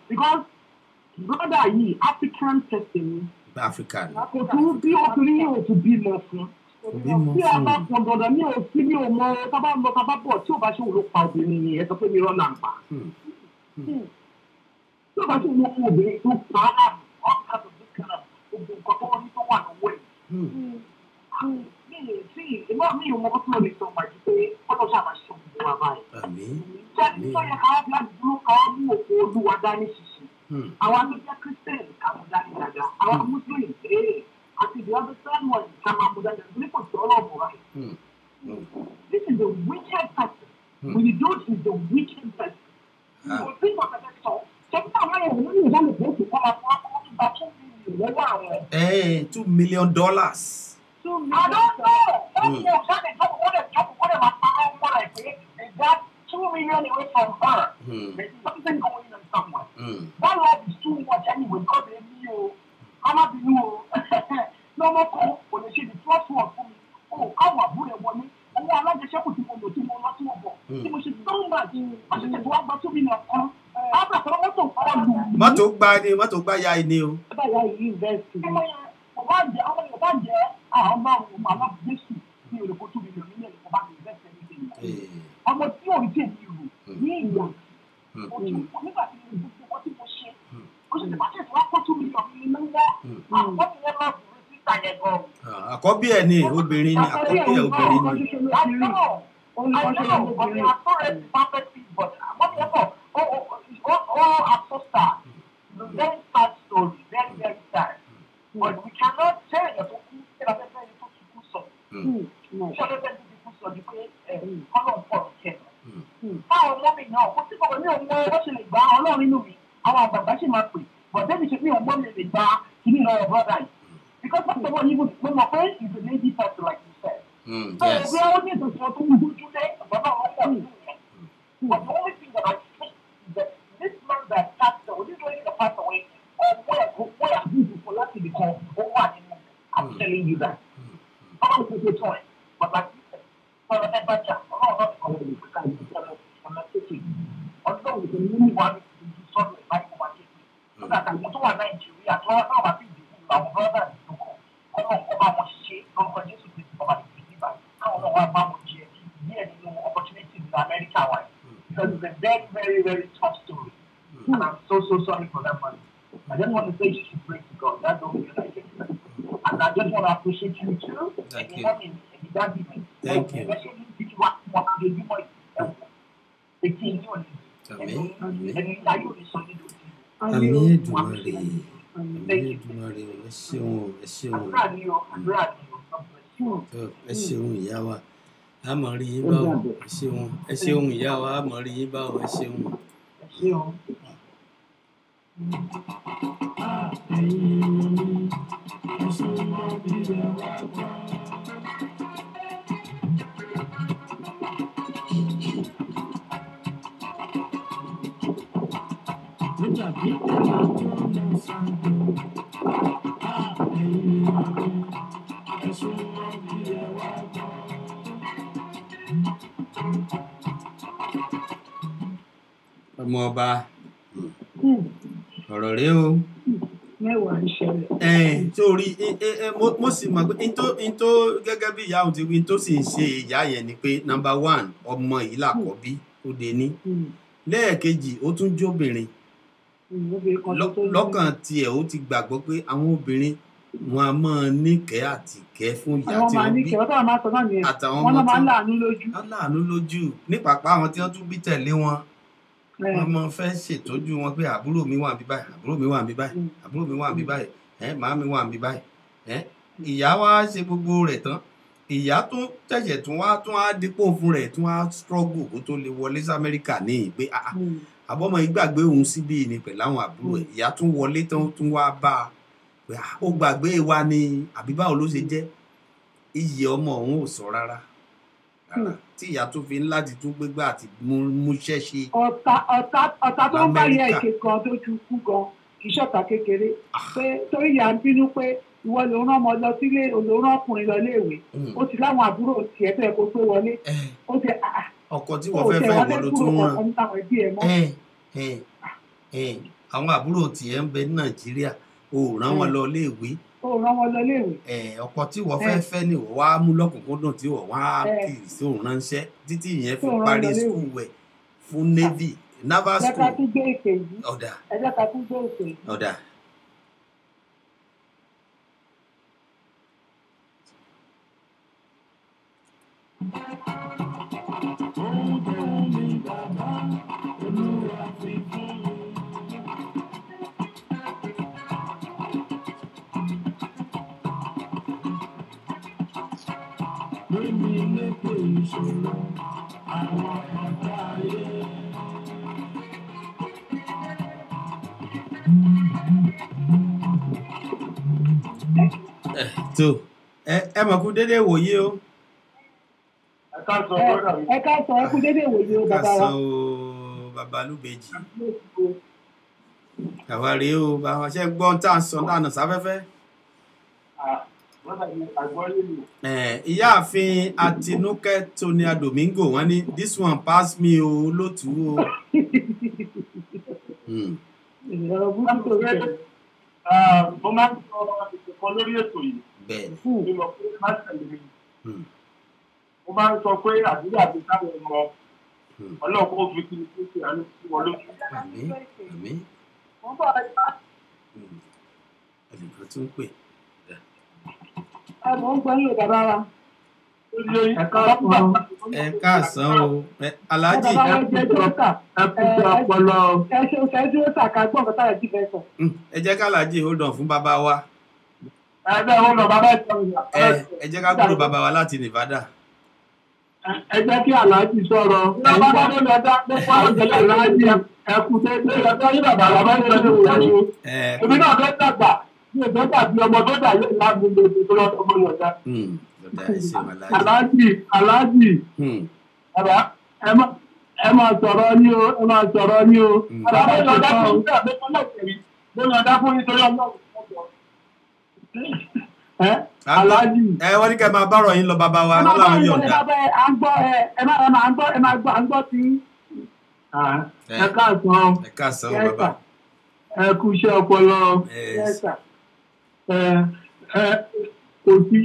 because brother yìí African person African kò tún bí ọkùnrin yóò tún bímọ fún tí a bá pọn dandan mi ò sí mi ò mọ tábà lọ tábà bọ̀ tí ò bá ṣe wò ló pa obìnrin yẹn ẹ sọ pé mi rọ́ là ń pa tí ò bá ṣe wò ló pa obìnrin tó pa á ọ̀ká tó dé kan náà gbogbo nǹkan tó wọ́n ní tó wà lọ́wọ́ ẹ̀. Sí, ìmọ̀ mi ò mọ kó tí mo lè sọ pàdé pé ọlọ́ṣà máa ṣe òun wà báyìí. Ṣẹ́ni tó yẹ káwá bí láti dúró káwá mú òkú olúwa dání ṣiṣẹ́. Àwọn tó jẹ́ Christian káwọn dání dáadáa. Àwọn Muslim àti ìdí ọdún sẹ́nu ọ̀yìn ká máa mú dáadáa nítorí kò tọ́ ọ̀rọ̀ mọ̀ báyìí. This is a wicked person. When you do it, is the wicked person. Kò sí ìgbà tẹ̀lé sọ. Ṣé kí àwọn ẹ̀rọ ní ìjọba ìgbésẹ̀ kọ́ máa fọ́ ọkọ̀ tó bá $2 million lọ́wọ́ àwọn. $2 million. I don't know. What am I found what I did? They got $2 million away from her. There's something going on somewhere. That love is too much anyway because they knew. I'm not the new. No more call when they say the first one for me. Oh, come on, boy, one. Oh, I like the shepherd to go to more to go. He was so much. I said, what about $2 million? Mọ́tò gbá ya ni o. Báyà yìí invest in ọba jẹ àwọn bá wọn máa lọ Jésù ní olùkọ́ $2 million nílẹ̀ ìfọ̀ bá mi invest anything. Ọmọ tí ò ń tèmi rò ní ìyá nígbà tí mo gbogbo ọkọ tí mo ṣe ó ṣe pàṣẹ tí wọ́n kọ́ $2 million ní lọ́wọ́ àwọn ìyẹn máa bùrù síta yẹn gan. Àkọ́bí ẹ̀ ni obìnrin ni àkọ́bí ẹ̀ obìnrin ni. ọ̀sẹ̀ àtọ́rẹ̀ perfectly but àwọn ìyẹn kọ̀ ó àtọ́sà very sad story very very sad. But we cannot tell you to keep it up and to keep so. So let them be so the way how for the how mommy now what if we know what she like ba Ọlọ́run nínú mi àwọn àgbàgbà ṣe máa pè but then she me o mo le gba kini no brother because first of all even when my friend is a lady person like you said. So we all need to sort of do today but not all but the only thing that I think is that this man that passed away this lady that passed away where are you for lucky because I'm telling you that. I'm going to do it, but like you said, for the better, I'm not taking. Although we can move one to do something like what you do. So that I'm going to Nigeria, I told her about our brother. I don't know how much shit, don't continue to be about it. I don't know how much shit. Yes, opportunities in America, because it's a very, very, very tough story. And I'm so sorry for that money. I just want to say you should pray to God. That's the only thing I can say. And I just want to appreciate you too. Thank you. Thank you. Especially if you want to do more. The king you and Àmín Èdùmàrè. Àmín Èdùmàrè. Ẹ ṣeun ẹ ṣeun. Ẹ ṣeun ìyá wa. A mọ̀ rí yín báwo. Ẹ ṣeun. Ẹ ṣeun ìyá wa. A mọ̀ rí yín báwo. Ẹ ṣeun. Ọmọ ọba ọ̀rọ̀ rẹ o. mẹ́wàá ń ṣẹlẹ̀. Sórí mo sì mọ̀ pé n tó gẹ́gẹ́ bí ìyá òun ti wí n tó sì ń ṣe ìyá yẹn ni pé number one ọmọ yìí làkọ́bí ó dé ní. Lẹ́ẹ̀kejì ó tún jóbìnrin. Lọ́kàn tiẹ̀ ó ti gbàgbọ́ pé àwọn obìnrin wọn a máa níkẹ́ àti kẹ́ fún ìyá tí wọ́n bí àtàwọn ọmọ tí wọ́n láàánú lójú nípapá àwọn tí wọ́n tún bí tẹ̀lé wọn wọ́n máa fẹ́ ṣètọ́jú wọn pé àbúrò mi wà níbí báyìí àbúrò mi wà níbí báyìí àbúrò mi wà níbí báyìí màá mi wà níbí báyìí ìyá wa ṣe gbogbo rẹ̀ tán ìyá tó tẹ̀sẹ̀ tún wá dípò fún rẹ̀ tún wá struggle kó tó lè wọlé sí Amẹ́ríkà ní pé àbọ̀mọ ìgbàgbé òun síbí ni pẹ̀lú àwọn àbúrò ẹ̀ ìyá tún wọlé tán tún wá bá a pé ó gbàgbé wa ni àbí báwo ló ṣe jẹ́ iyì ọmọ òun ò sọ rárá tí ìyá tó fi ń láti tún gbégbá àti múṣẹ́ ṣe. ọ̀tá tó ń bá yẹ ìṣe kan tó ju kú gan iṣẹ́ ọ̀tá kékeré pé torí ìyá ń bínú pé ìwọ ló rán ọmọ lọ sílé ló rán ọkùnrin lọ léèwé ó ti láwọn àbúrò tiẹ̀ tó yẹ kó pé wọlé ó ti ọkọ tí wọ́n fẹ́ ìwọ ló tún rán àwọn àbúrò tiẹ̀ ń bẹ ní Nàìjíríà o rán wọn lọ léèwé ọkọ tí wọ́n fẹ́ ni wọ́n wá mú lọ́kùnkúndùn tí wọ́n wá kiri sí òun ránṣẹ́ títí ìyẹn fi parí skul wẹ̀ fún navy naval school. ẹ̀jẹ̀ ká tún gbé ìpè yìí. ọ̀dà. tó ẹ mọ̀ kú dédé wòye o. ẹ ká sọ ẹ kú dédé wòye o bàbá wa. ká sọ o bàbá Lúbèjì. àwa rèé o bàbá ṣe gbọ́n tá à ń sọ lánàá sáfẹ́fẹ́. ìyáàfin Àtinúkẹ́ Tonia Domingo wọ́n ní this one pass me o lótú o. mo máa ń sọ ìṣẹ̀kan lórí ètò yìí. bẹ́ẹ̀ni. mo máa ń sọ pé àdúrà ti táwọn ọmọ Ọlọ́run kó fi kí ni kó ṣe àánú sí wọn lójú. àmín àmín. ẹnìkan tún pè. mo ń gbọ́ yín bàbá wa. ẹ káàsán o Alhaji. ẹ jẹ́ ká Alhaji hold on fún bàbá wa. ẹ jẹ́ ká gbọ́dọ̀ bàbá wa láti Nevada. ẹ jẹ́ kí Alhaji sọ̀rọ̀. Alhaji ẹkú tẹ́lẹ̀ ẹ̀kọ́ yín bàbá wa ń sọ ní ìwé. èmi náà fẹ́ dàgbà ní ìgbẹ́ tàbí ọmọ tó dà yóò lágbo lóde tó lọ́dọ̀ ọmọ yọ̀ọ̀dá. Alhaji bàbá ẹ máa sọ̀rọ̀ ní o ẹ máa sọ̀rọ̀ ní o. bàbá yọ̀ọ̀dá fún yín tàbí yọ̀ọ̀dá fún yín torí ọlọ́run. Alhaji. wọ́n ní kẹ́ máa bárọ̀ yín lọ bàbá wa láwọn yọ̀ọ̀dá. ẹ máa gbọ́ tí. ẹ káàsán. ẹ káàsán bàbá. ẹ kú iṣẹ́ ọpọlọ. kò sí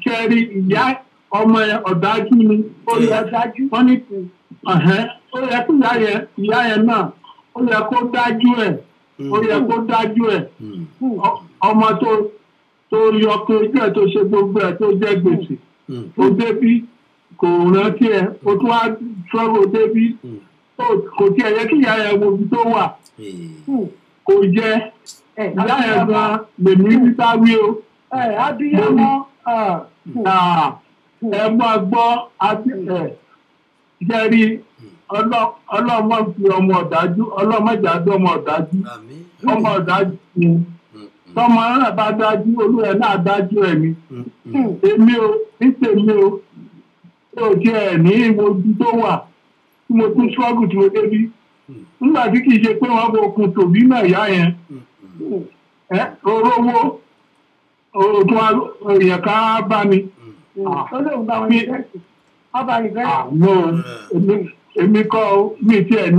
kẹrí ìyá ọmọ ọ̀dájú ni ó yẹ wọ́n ní ó yẹ kí ìyá yẹn náà ó yẹ kó dájú ẹ̀ ọmọ tó yọ pé ojú ẹ̀ tó ṣe gbogbo ẹ̀ tó jẹ́ gbèsè ó débí kò rántí ẹ̀ ó tún wá sọ̀rọ̀ débí kò tí ẹ̀ yẹ kí ìyá yẹn wo ibi tó wà kò jẹ́ ìyá yẹn gan lèmi níta wí o. abiyamọ ẹ máa gbọ́ jẹ́rí ọlọ́mọ fi ọmọ ọ̀dájú ọlọ́mọdé ọmọ ọ̀dájú ọmọ ọ̀dájú ni tọmọ náà bá dájú olúwẹ̀ náà dájú ẹ̀ ni èmi o ní tèmi o tó jẹ́ ẹ̀ ní ìwojú tó wà tí mo tún ṣọ́ọ̀gù tí mo débi nígbà tí kì í ṣe pé wọ́n bọ̀ okùn tòbí náà ìyá yẹn orówó òtún èèyàn ká bá mi. èmi kọ́ mi tí ẹ̀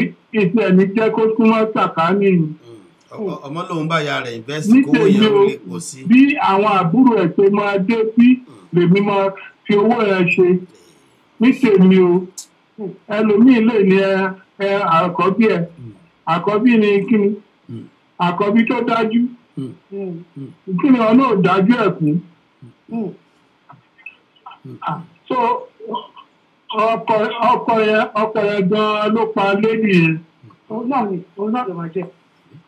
ní jẹ́ kó súnmọ́ sàkáání ọmọ lòun bá ya rẹ̀ invest kówó yẹn ó lè pọ̀ sí. bí àwọn àbúrò ẹ̀ ṣe máa dé bí lèmi máa fi owó ẹ̀ ṣe ní tèmi o ẹlòmíì lè ní àkọ́bí ni kíni àkọ́bí tó dájú kíni ọ̀nà ò dájú ẹ̀ kú so ọkọ yẹn gan ló pa lẹ́yìn yẹn. òun náà ló máa jẹ.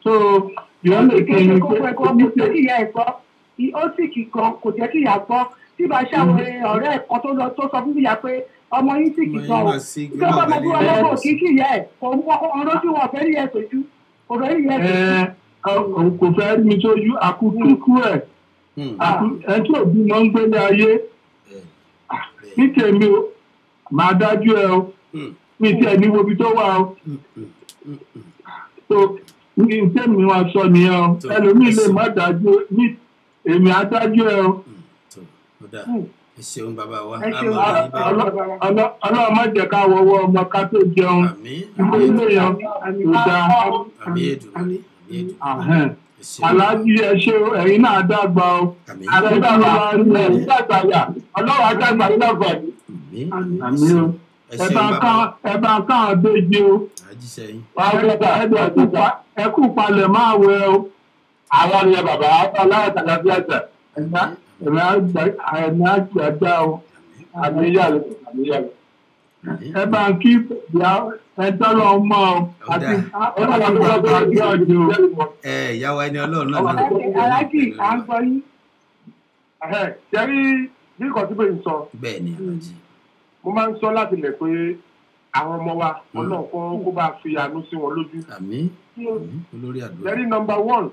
so yóò lè kẹ́ni pé kò jẹ́ kí ìyá ẹ̀ gbọ́ ó sì kì kan kò jẹ́ kí ìyá gbọ́ tí bá ṣàwọn ọ̀rẹ́ ẹ̀ kan tó sọ fún ìyá pé ọmọ yín sì kì kan o tó bá máa bí wọn lọ́wọ́ kí ìyá ẹ̀ kò ọ̀rọ̀ tí wọn fẹ́ rí ẹ̀ sójú ọ̀rọ̀ rí ẹ̀ sójú. kò fẹ́ rí mi sójú àkútúkú ẹ̀ ẹ̀ tí òbí máa ń gbélé ayé ní tèmi o máa dájú ẹ o ní tí ẹ ní wo ibi tó wà o so ní tèmi wọn sọ nìyẹn o ẹlòmíì lè má dájú ní èmi á dájú ẹ o. ẹ ṣeun bàbá wa ọlọ́run má jẹ́ ká wọ́wọ́ ọmọ ká tó jẹun ilé yẹn kò dáa. Aláàjì ẹ ṣe ẹ̀yin náà dàgbà o. Àdàgbà ẹ̀yin dàgbà yà ọlọ́run àdàgbà yìí dàgbà yìí. Àmì o. Ẹ bá ká àbẹ́jì o. Ẹ kú palẹ̀ máa wẹ o. Àwọn ni bàbá ọlọ́run tàbí bí ẹ̀sẹ̀. Ẹ̀mí àgbàdá o. Àmì yàrá. Ẹ bá kí ẹjọ́ lọ mọ́ ọ àti ìyàwó ẹni ọlọ́run náà. Aláàjì à ń gbọ́ yín. Ṣẹ́rí bí nǹkan tí bẹ́ẹ̀ ń sọ. Bẹ́ẹ̀ ni Aláàjì. Mo máa ń sọ láti lẹ̀ pé àwọn ọmọ wa ọlọ́run kó bá fi àánú sí wọn lójú. Àmín. Olórí àdúrà. Ṣẹ́rí number 1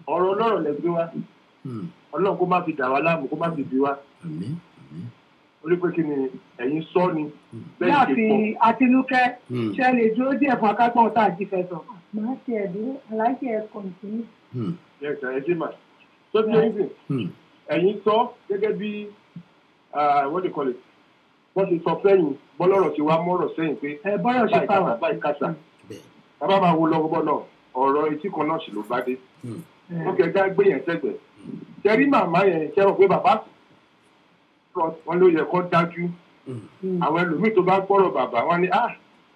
ọ̀rọ̀ ọlọ́rọ̀ lẹ gbé wá. Ọlọ́run kó má fi dà wá láàmú kó má fi bí wá. Àmín. Orí pé kí ni ẹ̀yin sọ ni. Láàfin Àtinúkẹ́ ṣe lè dúró díẹ̀ fún akágbọ́n tá a jí fẹ́ sọ. Màá ṣe ẹ̀dúró aláìsí ẹ̀ kọ̀ǹtínú. Yẹ̀sà ẹ jẹ́ mà. Tó ti ẹ̀yin sọ gẹ́gẹ́ bí what do you call it? Wọ́n ti sọ fẹ́yìn bọ́lọ́rọ̀ ti wá mọ́rọ̀ sẹ́yìn pé bọ́rọ̀ ṣe fáwọn báyìí kásá. Bàbá máa wo lọ́wọ́ náà ọ̀rọ̀ etí kan náà sì ló bá dé. Ó kẹjá gbé yẹn sẹ́gbẹ̀ẹ́. Ṣẹ́rí màmá yẹn ṣẹ́wọ̀n pé bàbá wọn ló yẹ kó dájú. Àwọn ẹlòmíì tó bá gbọ́rọ̀ bàbá wọn ni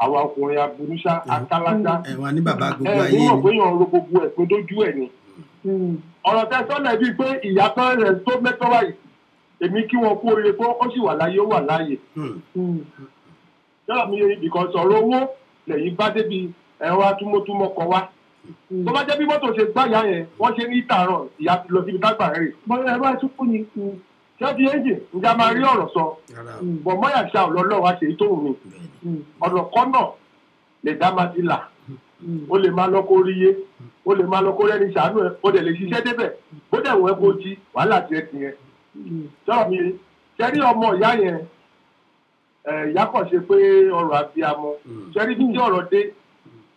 àwa ọkùnrin aburúṣá akáláṣá. Ẹ̀wọ̀n ní bàbá gbogbo ayé ni. Wọ́n mọ̀ pé yàn ro gbogbo ẹ̀pin dójú ẹ̀ ni. Ọ̀rọ̀ tẹ sọ́nà bíi pé ìyá kan rẹ̀ tó mẹ́tọ́ wáyé èmi kí wọn kú oríire pé ó sì wà láyé ó wà láàyè. Ṣọ́ọ̀ mi because ọ̀rọ̀ owó lẹ́yìn bá débi ẹ̀rọ atúmọ̀túmọ̀ kọ wá. Tó bá jẹ́ bí mọ́tò ṣe gbáyà yẹn wọ́n ṣe ní ìtààrọ̀ ìyá ti lọ síbi tágbà rẹ̀. Bọ́lá ẹ bá tún kú ni. Ṣẹ́bi ẹ́jì ǹjẹ́ a máa rí ọ̀rọ̀ sọ. Bọ̀ mọ́yà ṣá ọ̀lọ́lọ́ wa ṣe èyí tó wù mí. Ọ̀nà kan náà lè dá máa ti là. Ó lè máa lọ kó rí yé. Ó lè máa lọ kó rẹ́ni ṣàánú ẹ̀. Ó dẹ̀ lè ṣiṣẹ́ débẹ̀. Bó dẹ̀ wọ́n ẹ kó jí wàhálà tiẹ̀ tiẹ̀. Ṣọ́ọ̀ mi ṣẹ́rí ọmọ ìyá yẹn ìyá kàn ṣe pé ọrọ̀ abiyamọ. Ṣẹ́rí bí tí ọ̀rọ̀ dé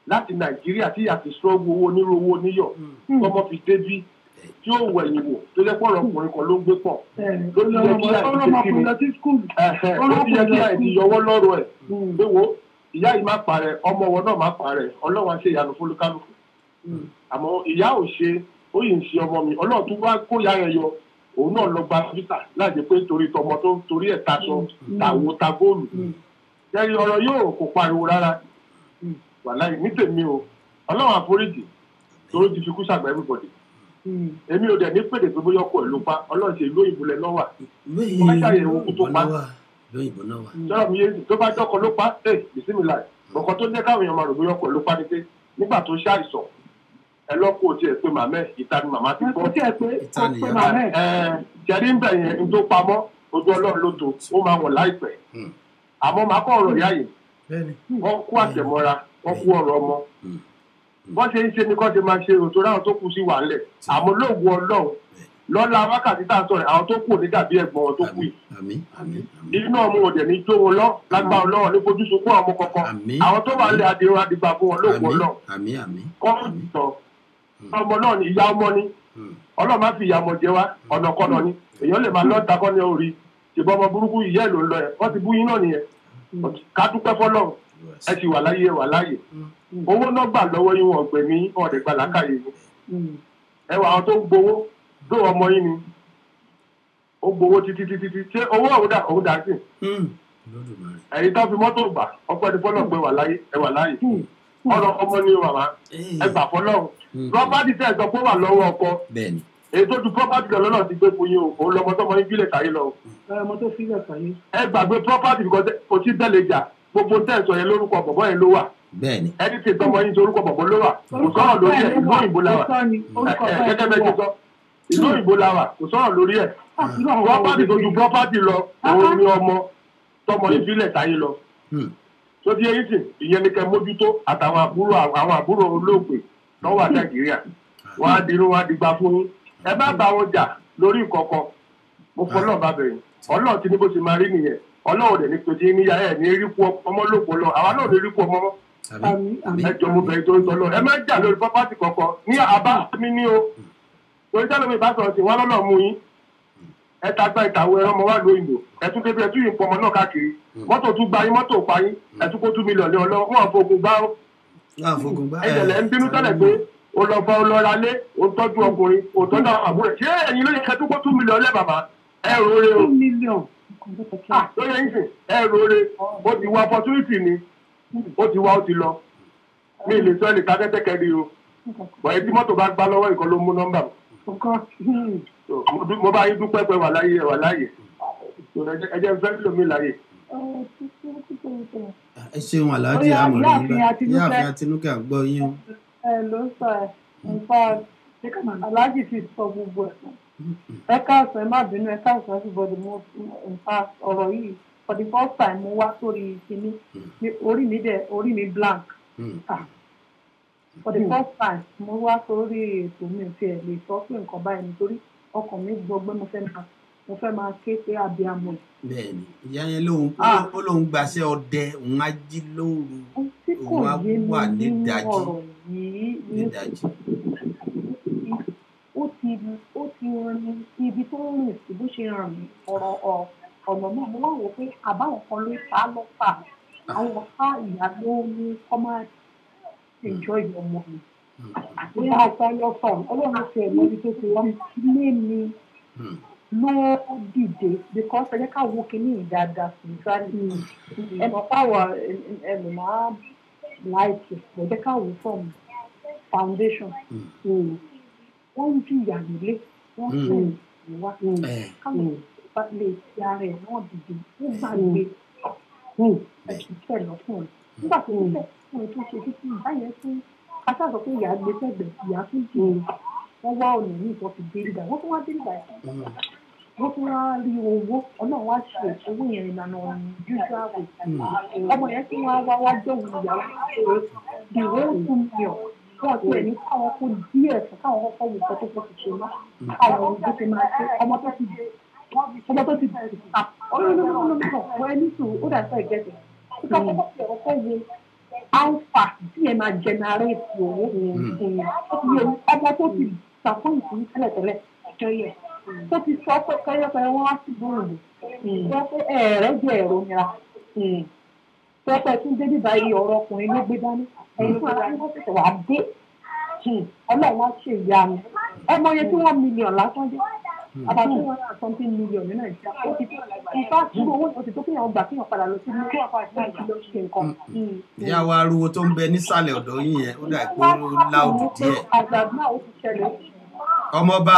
láti Nàìjíríà tí ìyá ti sọ́gbó owó onírú owó níyọ̀ tọmọ fi dé bí tí ó wẹ̀yìn wò tó jẹ́ pọ̀rọ̀ ọkùnrin kan ló ń gbé pọ̀ ló ti yẹ kí àìsí yọwọ́ lọ́rọ̀ ẹ̀ pé wo ìyá yìí má parẹ́ ọmọ wọn náà má parẹ́ Ọlọ́run á ṣe ìyanu fólúkálùkù àmọ́ ìyá ò ṣe ó yìí ń ṣe ọmọ mi Ọlọ́run tó wá kó ìyá yẹn yọ òun náà lọ gba visa láti pé torí tọmọ tó torí ẹ̀ taṣọ tàwo ta góòlù ẹ̀rí ọ̀rọ̀ yóò kò pariwo rárá wàláì ní tèmi o Ọlọ́run àforíjì tó ti fi kú ṣàgbà everybody èmi ò dẹ̀ ní pèdè pé bóyá ọkọ̀ ẹ̀ ló pa Ọlọ́run ṣe ìlú òyìnbó lẹ lọ́wà wọ́n ṣàyẹ̀wò kú tó pa sọ́rọ̀ mi yéé tó bá jọ́kọ̀ ló pa bisimilá ọkọ̀ tó jẹ́ káwọn èèyàn máa rò bóyá ọkọ̀ ẹ̀ ló pa ní pé nígbà tó ṣàìsàn ẹ lọ́kọ̀ tiẹ̀ pé màmẹ́ ìta ni màmá ti gbọ́ jẹ́rí ń bẹ̀ yẹn ń tó pamọ́ ojú Ọlọ́run ló tó ó máa wọ̀ láìpẹ́ àmọ́ màá kọ́ ọ̀rọ̀ ìyá yìí wọ́n kú àtẹ̀mọ́ra wọ́n kú ọ̀rọ̀ ọmọ wọ́n ṣe ń ṣe ní kọ́ ṣe máa ṣe òtò ráwọn tó kù sí wà ńlẹ̀ àmọ́ lóògùn Ọlọ́run lọ́la wákàtí tá à ń sọ̀rọ̀ àwọn tó kù ní dàbí ẹ̀gbọ́n wọn tó kù yìí inú ọmọ òdẹ̀ ní jó wọn lọ lágbá Ọlọ́run ní fojú sunkún ọmọ kankan àwọn tó wà ńlẹ̀ adìrún adìgbà fún wọn lóògùn Ọlọ́run kọ́ ìtàn ọmọ náà ní ìyá ọmọ ní Ọlọ́run má fi ìyá ọmọ jẹ wá ọ̀nà kọ́nà ni èèyàn lè máa lọ́ọ̀ta kọ́ ní orí ṣùgbọ́n ọmọ burúkú ìyá ẹ̀ ló ń lọ ẹ̀ wọ́n ti bú yín náà nìyẹn ká dúpẹ́ fọ́lọ́run ẹ ti wà láyé ẹ wà láyè owó náà gbà lọ́wọ́ yín wọn ọ̀gbẹ́ ní ọ̀dẹ̀ gbà lákàyè ni ẹ wà àwọn tó ń gbowó dó ọmọ yín ni ó gbowó títí ṣé owó òun dà sí ẹ̀yin tó fi mọ́tò gbà ọpẹ́ ní fọ́lọ́ pé ẹ wà láyè ọ̀rọ̀ ọmọ ní màmá ẹ gbà fọ́lọ́run property tẹ̀ sọ pé wà lọ́wọ́ ọkọ èyí tó ju property lọ lọ́nà ti gbé fún yín o òun lọmọ tó mọ yín bílẹ̀ sáyé lọ. ọmọ tó fi lẹ̀ sáyé. ẹ gbàgbé property kò sí tẹ́lẹ̀ jà gbogbo tẹ̀sán yẹn lórúkọ bọ̀bọ̀ yẹn ló wà. ẹni tí tọmọ yín torúkọ bọ̀bọ̀ ló wà kò sọ̀rọ̀ lórí ẹ̀ ìlú òyìnbó la wà gẹ́gẹ́ bẹ́ẹ̀ ti sọ ìlú òyìnbó la wà kò sọ̀rọ̀ lórí ẹ̀ property tó ju property lọ òun ni ọmọ tọmọ yín bílẹ̀ sáyé lọ. tó di eyín sìn ìyẹn ni kẹ́ mójútó àtàwọn àbúrò olóògbé lọ́wọ́ Nàìjíríà wọ́n á dirú wọ́n á digbá fún yín ẹ bá bá wọn jà lórí ìkọ̀kọ̀ mo fọlọ́ bá bẹ̀rẹ̀ ọlọ́run ti ní bó ṣe máa rí nìyẹn ọlọ́run dẹ̀ ní pèsè níyà ẹ̀ ní rí kú ọmọ lóko lọ àwa náà ní rí kú ọmọ mọ́ ẹ jọ mo bẹ̀rẹ̀ tó ń sọ lọ ẹ má jà lórí pápátì kọ̀ọ̀kan ní àbá mi ní o torí tẹ́lẹ̀ mi bá sọ̀rọ̀ sí wọn lọ́nà mú yín ẹ ta gba ìtàwé ẹran ọmọ wa lóyìnbó ẹ tún débi ẹ tún yìí pọ̀ ọmọ náà káàkiri mọ́tò tún gba yín mọ́tò pa yín ẹ tún kó 2 mílíọ̀nù ọlọ́wọ́ wọn fògùn gbá ó ẹ jẹ̀lẹ̀ ń bínú tẹ́lẹ̀ pé olọba olọralé òtọ́jú ọkùnrin òtọ́jú àwọn àbúrò ṣé ẹ̀yin ló yẹ kẹ́ tó kó 2 mílíọ̀nù lẹ́ bàbá ẹ rore o 2 mílíọ̀nù ló yẹ yín sìn ẹ rore ó ti wá opportunity ni ó ti wá ó ti lọ mi lè sọ ẹnì kákẹ́tẹ́ kẹ́rì o bọ̀ ẹ tí mọ́tò bá gbá lọ́wọ́ ìkan ló mú nọ́mbà mo bá yín dúpẹ́ pé wà láyè ẹ jẹ́ fẹ́ lómi láyè. ẹ ṣeun aláàjì àmọ̀rí yáàfin Àtinúkẹ́ àgbọ̀ yín o. ẹ ló sọ ẹ nǹkan aláàjì ti sọ gbogbo ẹ káàsán ẹ má bínú ẹ káàsán everybody mo nǹkan ọ̀rọ̀ yìí for the first time mo wá sórí kinní orí mi blank for the first time mo wá sórí ètò mi fi ẹ̀ lè sọ pé nǹkan báyìí nítorí ọkàn mi gbọgbẹ́ mo fẹ́ máa ké pé abiyamọ. bẹ́ẹ̀ni ìyá yẹn lóun gbaṣẹ́ ọdẹ òun á jí lóru òun á wà nídàájí. ó ti rin ibi tó ń rìn sí bó ṣe rìn ọ̀nà náà mo wá wò pé àbáwọn kan ló ta lọ́fà àwọn ọ̀pá ìyá ló ní kọ́ máa ṣèjọ́ ìyọmọ mi. àti bá a ta lọ́fà ọlọ́run ṣe ẹ̀mọ́ ibi tó ti wá lé mi ló dìde because ẹ jẹ́ ká wo kínní dáadáa spiritually ẹ mọ̀ pàwọ̀ ẹ lè máa láìpẹ́ ẹ jẹ́ ká wo from foundation wọ́n ń jìyà nílé wọ́n sọ ìwà káwọn bá lè ti ara ẹ̀ náà dìde ó gbàgbé ẹ̀sùn tẹ̀ lọ́kùnrin nígbà tó ń tẹ̀ fún ètò ìṣe títí ìbáyẹn fún aṣáàtọ̀ pé ìyá gbé sẹ́gbẹ̀ẹ́ ìyá tún jù wọ́n wá ọ̀nà ní ìtọ́ fi dé ìgbà wọ́n tún wá dé ìgbà wọ́n tún wá rí owó ọlọ́run wá ṣe owó yẹn ìlànà usual way ọmọ yẹn tí wọ́n wá jọ̀wọ́ ìyàwó the whole 2 million wọ́n ti ẹ̀ ní káwọn kó díẹ̀ fún káwọn kọ́kọ́ wò kọ́ tó fọ́ ti ṣe náà káwọn ohun tó ti máa ṣe ọmọ tó ti bẹ̀rẹ̀ sí ta olólùmọ̀ wọ́n ẹni tó ó dà sọ ìgẹ́sẹ̀ kíkọ́ kọ́kọ́ ti ọ̀kọ́ wo alpha tí ẹ máa generate owó ọmọ tó ti ṣàkóso tẹ́lẹ̀tẹ́lẹ̀ kẹyẹ tó ti sọ pé kẹyẹkẹyẹ wọn á sì gbóòrò sọ pé ẹ̀rẹ́ jẹ́ ẹ̀rọ nira sọ pé tún débi báyìí ọ̀rọ̀ ọkùnrin ló gbé dání ẹ̀yin fún ara wọn tẹ̀sẹ̀ wá dé ọlọ́run wá ṣe ìyá mi ọmọ yẹn tí 1 million lásán jẹ́ about 200 million ní Nàìjíríà ó ti ìfá dúró owó ó ti tó kéèyàn gbà kéèyàn padà lọ sí ilé kí ọ̀pá ìfá ìlú ṣe nǹkan. ìyá wa ariwo tó ń bẹ nísàlẹ̀ ọ̀dọ̀ yín yẹn ó dà pé ó láòdù díẹ̀. àgbàdo náà ó ti ṣẹlẹ̀. ọmọọba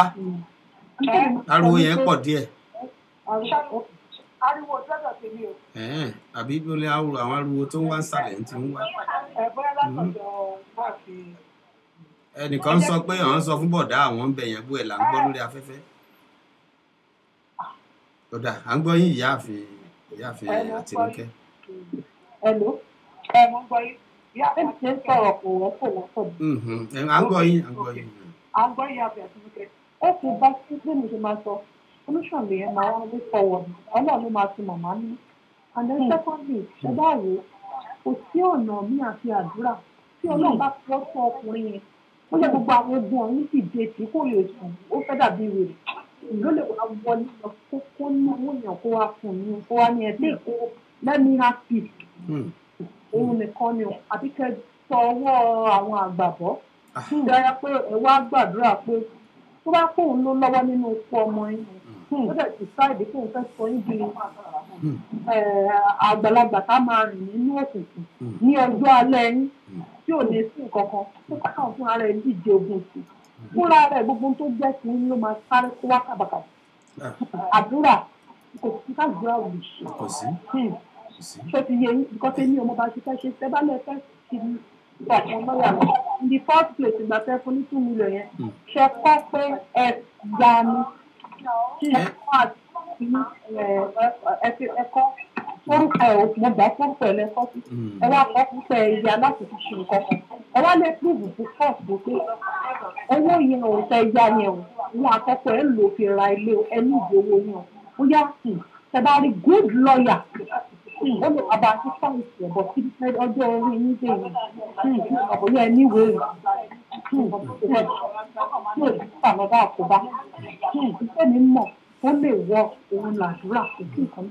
ariwo yẹn pọ̀ díẹ̀. ariwo jẹ́jọ́ tèmi o. àbí bí ó lé àwọn ariwo tó ń wá nísàlẹ̀ ń ti ń wá. bóyá látọ̀dọ̀ wá sí. ẹnìkan sọ pé àwọn sọ fún bọ̀dá àwọn ń bẹ̀ yẹn bó ẹ̀ là ń gbọ́ lórí afẹ́fẹ́. kódà à ń gbọ́ yín ìyáàfin Àtinúkẹ́. Hello. Mo ń gbọ́ yín. Ìyáàfin ṣe ń sọ̀rọ̀ kò wọ́pọ̀ lọ́pọ̀. à ń gbọ́ yín. À ń gbọ́ Ìyáàfin Àtinúkẹ́. Ó ti bá sí pé mi ṣe máa sọ solution lè yẹn máa wá way forward ọlọ́run ló máa fi màmá ní. And then secondly ṣe bá wò ó kò sí ọ̀nà mi àti àdúrà tí ọlọ́run bá fọ́ sọ ọkùnrin yẹn ó lè gbogbo àwọn ogun ọ̀hún sì dé tí kò lè sùn ó fẹ́ dàbí wèrè ló lè wá wọlé lọ kó ní owó yẹn kó wá fún un kó wá ní ẹgbẹ́ ìkó lẹ́mí happy òun nìkan ni àbí kẹ́ sọ ọwọ́ àwọn àgbàbọ́ dára pé ẹ wá gbàdúrà pé tó bá kóun ló lọ́wọ́ nínú ikú ọmọ yín ó dẹ̀ ti sáìdì kóun fẹ́ sọ yín di àgbàlagbà ká máa rìn nínú òkùnkùn ní ọjọ́ alẹ́ yín tí ò ní sí nǹkan kan tó kàn fúnra rẹ̀ díje ogun sí fúnra rẹ̀ gbogbo tó jẹ́ sí ló máa sáré kó wá kàbàkàbà àdúrà kò sí káàdúrà ò lè ṣe ṣé ti yẹ yín nǹkan tẹ́ ní ọmọ bá ṣe fẹ́ ṣe tẹ́ bá lẹ́ fẹ́ ṣe ní ọ̀pọ̀ lọ́yà lọ in the first place ìgbà tẹ́ fún ní 2 million yẹn ṣe kọ́ pé ẹ gbà ní kí ẹ kọ́ àti ẹ̀kọ́ forúkọ ẹ̀ mo gbà forúkọ ẹ̀ lẹ́kọ́ sí ẹ wá kọ́ púpọ̀ ẹ̀yà láti fi ṣe nǹkan kan ẹ wá lè prove fún first bó pé owó yẹn ò fẹ́ yá yẹn o wọn àkọ́kọ́ ẹ̀ lò fi ra ilé ẹ ní ìdí owó yẹn o bóyá ṣe bá rí good lawyer ó lè bàbá àti sáyẹ̀sì ẹ̀bọ̀ sí ọjọ́ orí yín dé yìí ọ̀bọ̀yẹ níwèé rẹ̀ yóò di sàlọ́dà àkóbá ìfẹ́ mi mọ̀ ó lè wọ òun làdúrà kò sí nǹkan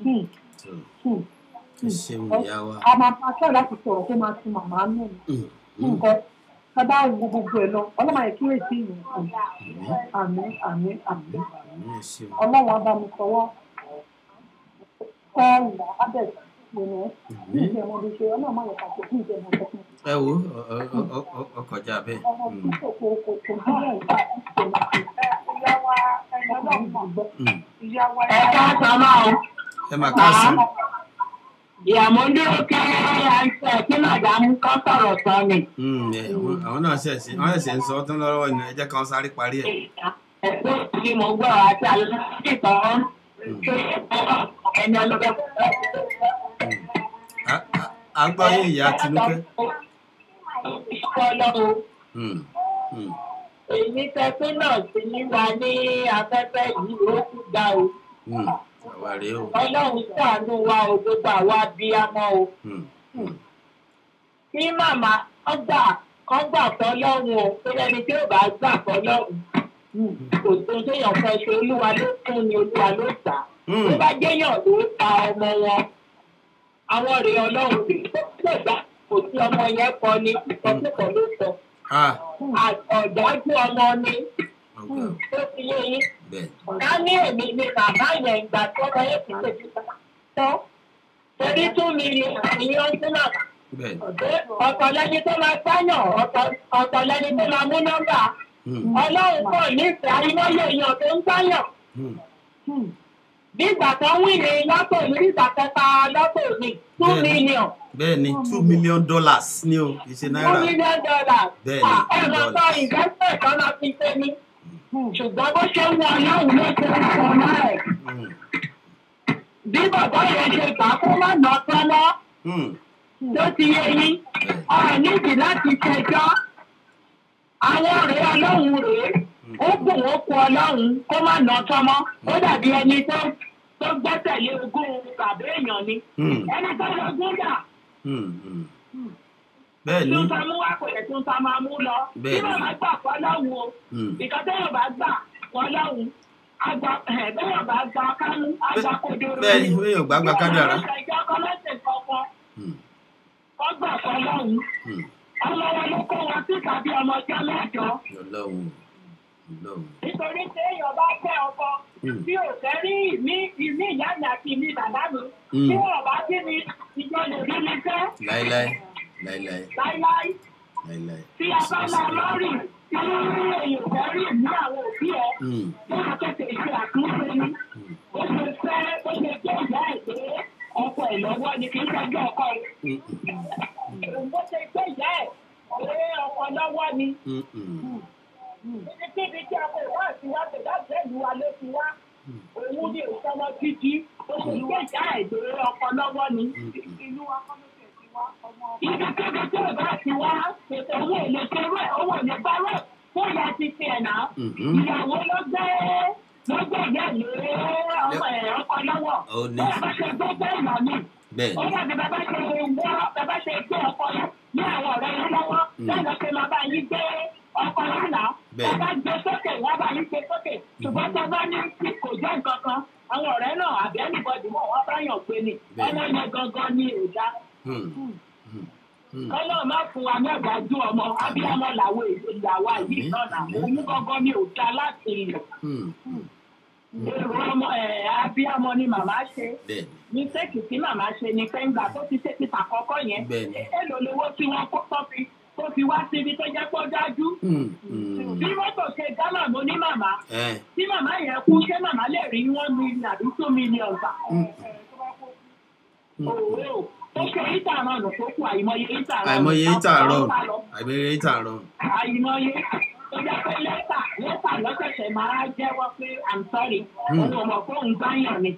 a máa bá aṣọ láti sọ̀rọ̀ tó máa ti màmá nù nǹkan ká bá wo gbogbo ẹ̀ lọ ọlọ́mọ yẹn kí èsì ìrìn àmín ọlọ́run á bá mi sọwọ́ kọ́ abẹ́ ẹ wo ọkọjá bẹ́ẹ̀. ẹ máa ká sí. ìyàmó dúró kí kí màdàmú kan sọ̀rọ̀ sọ ni. àwọn náà ṣẹ̀ṣẹ̀ ń sọ tán lọ́wọ́ ni ẹ jẹ́ kan sáré parí ẹ̀. ẹ̀sùn tí mo gbọ́ àti àlùfáà kan ẹni ọlọ́gbẹ́ agbáyé ìyá Tinúkẹ́. èyí tẹ́tún náà ti ní wa ní afẹ́fẹ́ yìí ó ti gbà o. ọlọ́run ṣàánú wa o gbogbo àwa abiyamọ o. kí màmá kọ́ gbà fọlọ́run o pé ẹni tí ò bá gbà fọlọ́run kò tó téèyàn fẹ́ ṣe olúwa ló fún ni olúwa ló gbà. tó bá jẹ́yàn ló ta ọmọ wọn àwọn rèé ọlọ́run rèé gbà kò sí ọmọ yẹn kọ ní ìsọkúkọ ló sọ ọ̀dájú ọmọ ni tó ti yé yín ká ní èmi ni bàbá yẹn ìgbà tó ọmọ yẹn ti tètè tán torí 2 million ìyẹn sí màmá ọ̀tọ̀ lẹni tó máa sáyàn ọ̀tọ̀ lẹni tó máa mú nọ́mbà ọlọ́run pọ̀ nífẹ̀ẹ́ àríwáyé èèyàn tó ń sáyàn bí ìgbà tó ń wí ní lọ́tò ní ìgbà kẹta lọ́tò ní 2 million. bẹ́ẹ̀ni $2 million ní o kì í ṣe náírà. $2 million. bẹ́ẹ̀ni ẹ̀rọ sọ investment kan náà fi ṣe ní. ṣùgbọ́n bó ṣe ń wọ ọlọ́run ló ṣe ń sọ náà ẹ̀. bí bàbá yẹn ṣe gbà kó má nà tọ́lọ́. tó ti yé yín ọ̀rọ̀ nídìí láti ṣẹjọ́. àwọn ọ̀rẹ́ ọlọ́run rèé. ó kù ó kú ọlọ́run kó má nà tọ́mọ́ ó dàbí ẹni tó gbẹ́sẹ̀lé ogún bàbá èèyàn ni ẹni tó lọ́gún dà bẹ́ẹ̀ ni tún ta mú wá kò yẹ tún ta máa mú lọ bí wọ́n bá gbà fọlọ́run o ìkọ́tẹ́yọ̀ bá gbà fọlọ́run bẹ́ẹ̀ bá gbà kánú àgbà kodoro bẹ́ẹ̀ ni bẹ́ẹ̀ gbà kádàrá kọ́ gbà fọlọ́run ọmọ wọn ló kó wọn sí tàbí ọmọ ọjọ́ mẹ́jọ. nítorí pé èèyàn bá fẹ́ ọkọ tí ò fẹ́ rí ìmí ìyá mi àti ìmí bàbá mi tí wọ́n bá bí mi ìjọ lè rí mi fẹ́. láíláí. tí a bá lọ lórí tí èèyàn fẹ́ rí ìmí àwọn òbí ẹ̀ tó máa tètè ṣe àtúnṣe ni ó ṣe fẹ́ ó ṣe jẹ́ ìyá ẹ̀ pé ọkọ ẹ̀ lọ́wọ́ ni kì í ṣẹ́jú ọkọ rẹ̀. bó ṣe gbé ìyá ẹ̀ pé ọkọ lọ́wọ́ ni. Níbi tí a kò wá àti wá tó dábẹ́ ìlú wa ló ti wá. Òun ní ìsọmọ gidi. Ó ṣe gbé ìyá ẹ̀dẹ̀ ọkọ lọ́wọ́ ni. Inú wa kọ́ ló ṣe ti wá ọmọ. Ibi tí ò bá ti wá, ètò owó èlé ṣe rẹ̀, owó èlé bá rẹ̀. Fún ìyá ti fi ẹ̀ náà. Ìyàwó ló gbé ìyá lé ọmọ ẹ̀ ọkọ lọ́wọ́. Bẹ́ẹ̀ bá ṣe gbé ìyá mi. Ó dàbí bàbá ṣe gbé ọkọ ní àwọn ọ̀rẹ́ yẹn lọ́wọ́. Bẹ́ẹ̀ lọ ṣe máa bá yín gbé ọkọ lánàá ọba gbé sókè wọn bá yín gbé sókè ṣùgbọ́n tó bá ní kí kò jẹ́ nǹkan kan àwọn ọ̀rẹ́ náà àbí ẹnìbọdì mọ̀ wọ́n bá yàn pé ni ọmọ yẹn gangan ní ìdá. kọ́lọ́ má fún wa mẹ́gbàájú ọmọ abiyamọ làwọn ìyàwó yìí náà òun gángan ni ò dá láti ilẹ̀. èrò ọmọ abiyamọ ni màmá ṣe mistake tí màmá ṣe ni pé ńgbà tó ti ṣe ti tàkọ́kọ́ yẹn èlò lówó tí wọ́n kó tó fi wá síbi tó jẹ́ pọ́ dájú. bí mọ́tò ṣe gánà mo ní màmá tí màmá yẹn kú ṣé màmá lè rí 1 million àbí 2 million gbà. ó ṣe ìtàràn nù tó kù àìmọye ìtàràn. àìmọye ìtàràn àìmọye tó jẹ́ pé lẹ́tà lọ́sẹ̀ṣẹ̀ máa jẹ́wọ́ pé I'm sorry òun ọmọ fóun gbáyàn ni.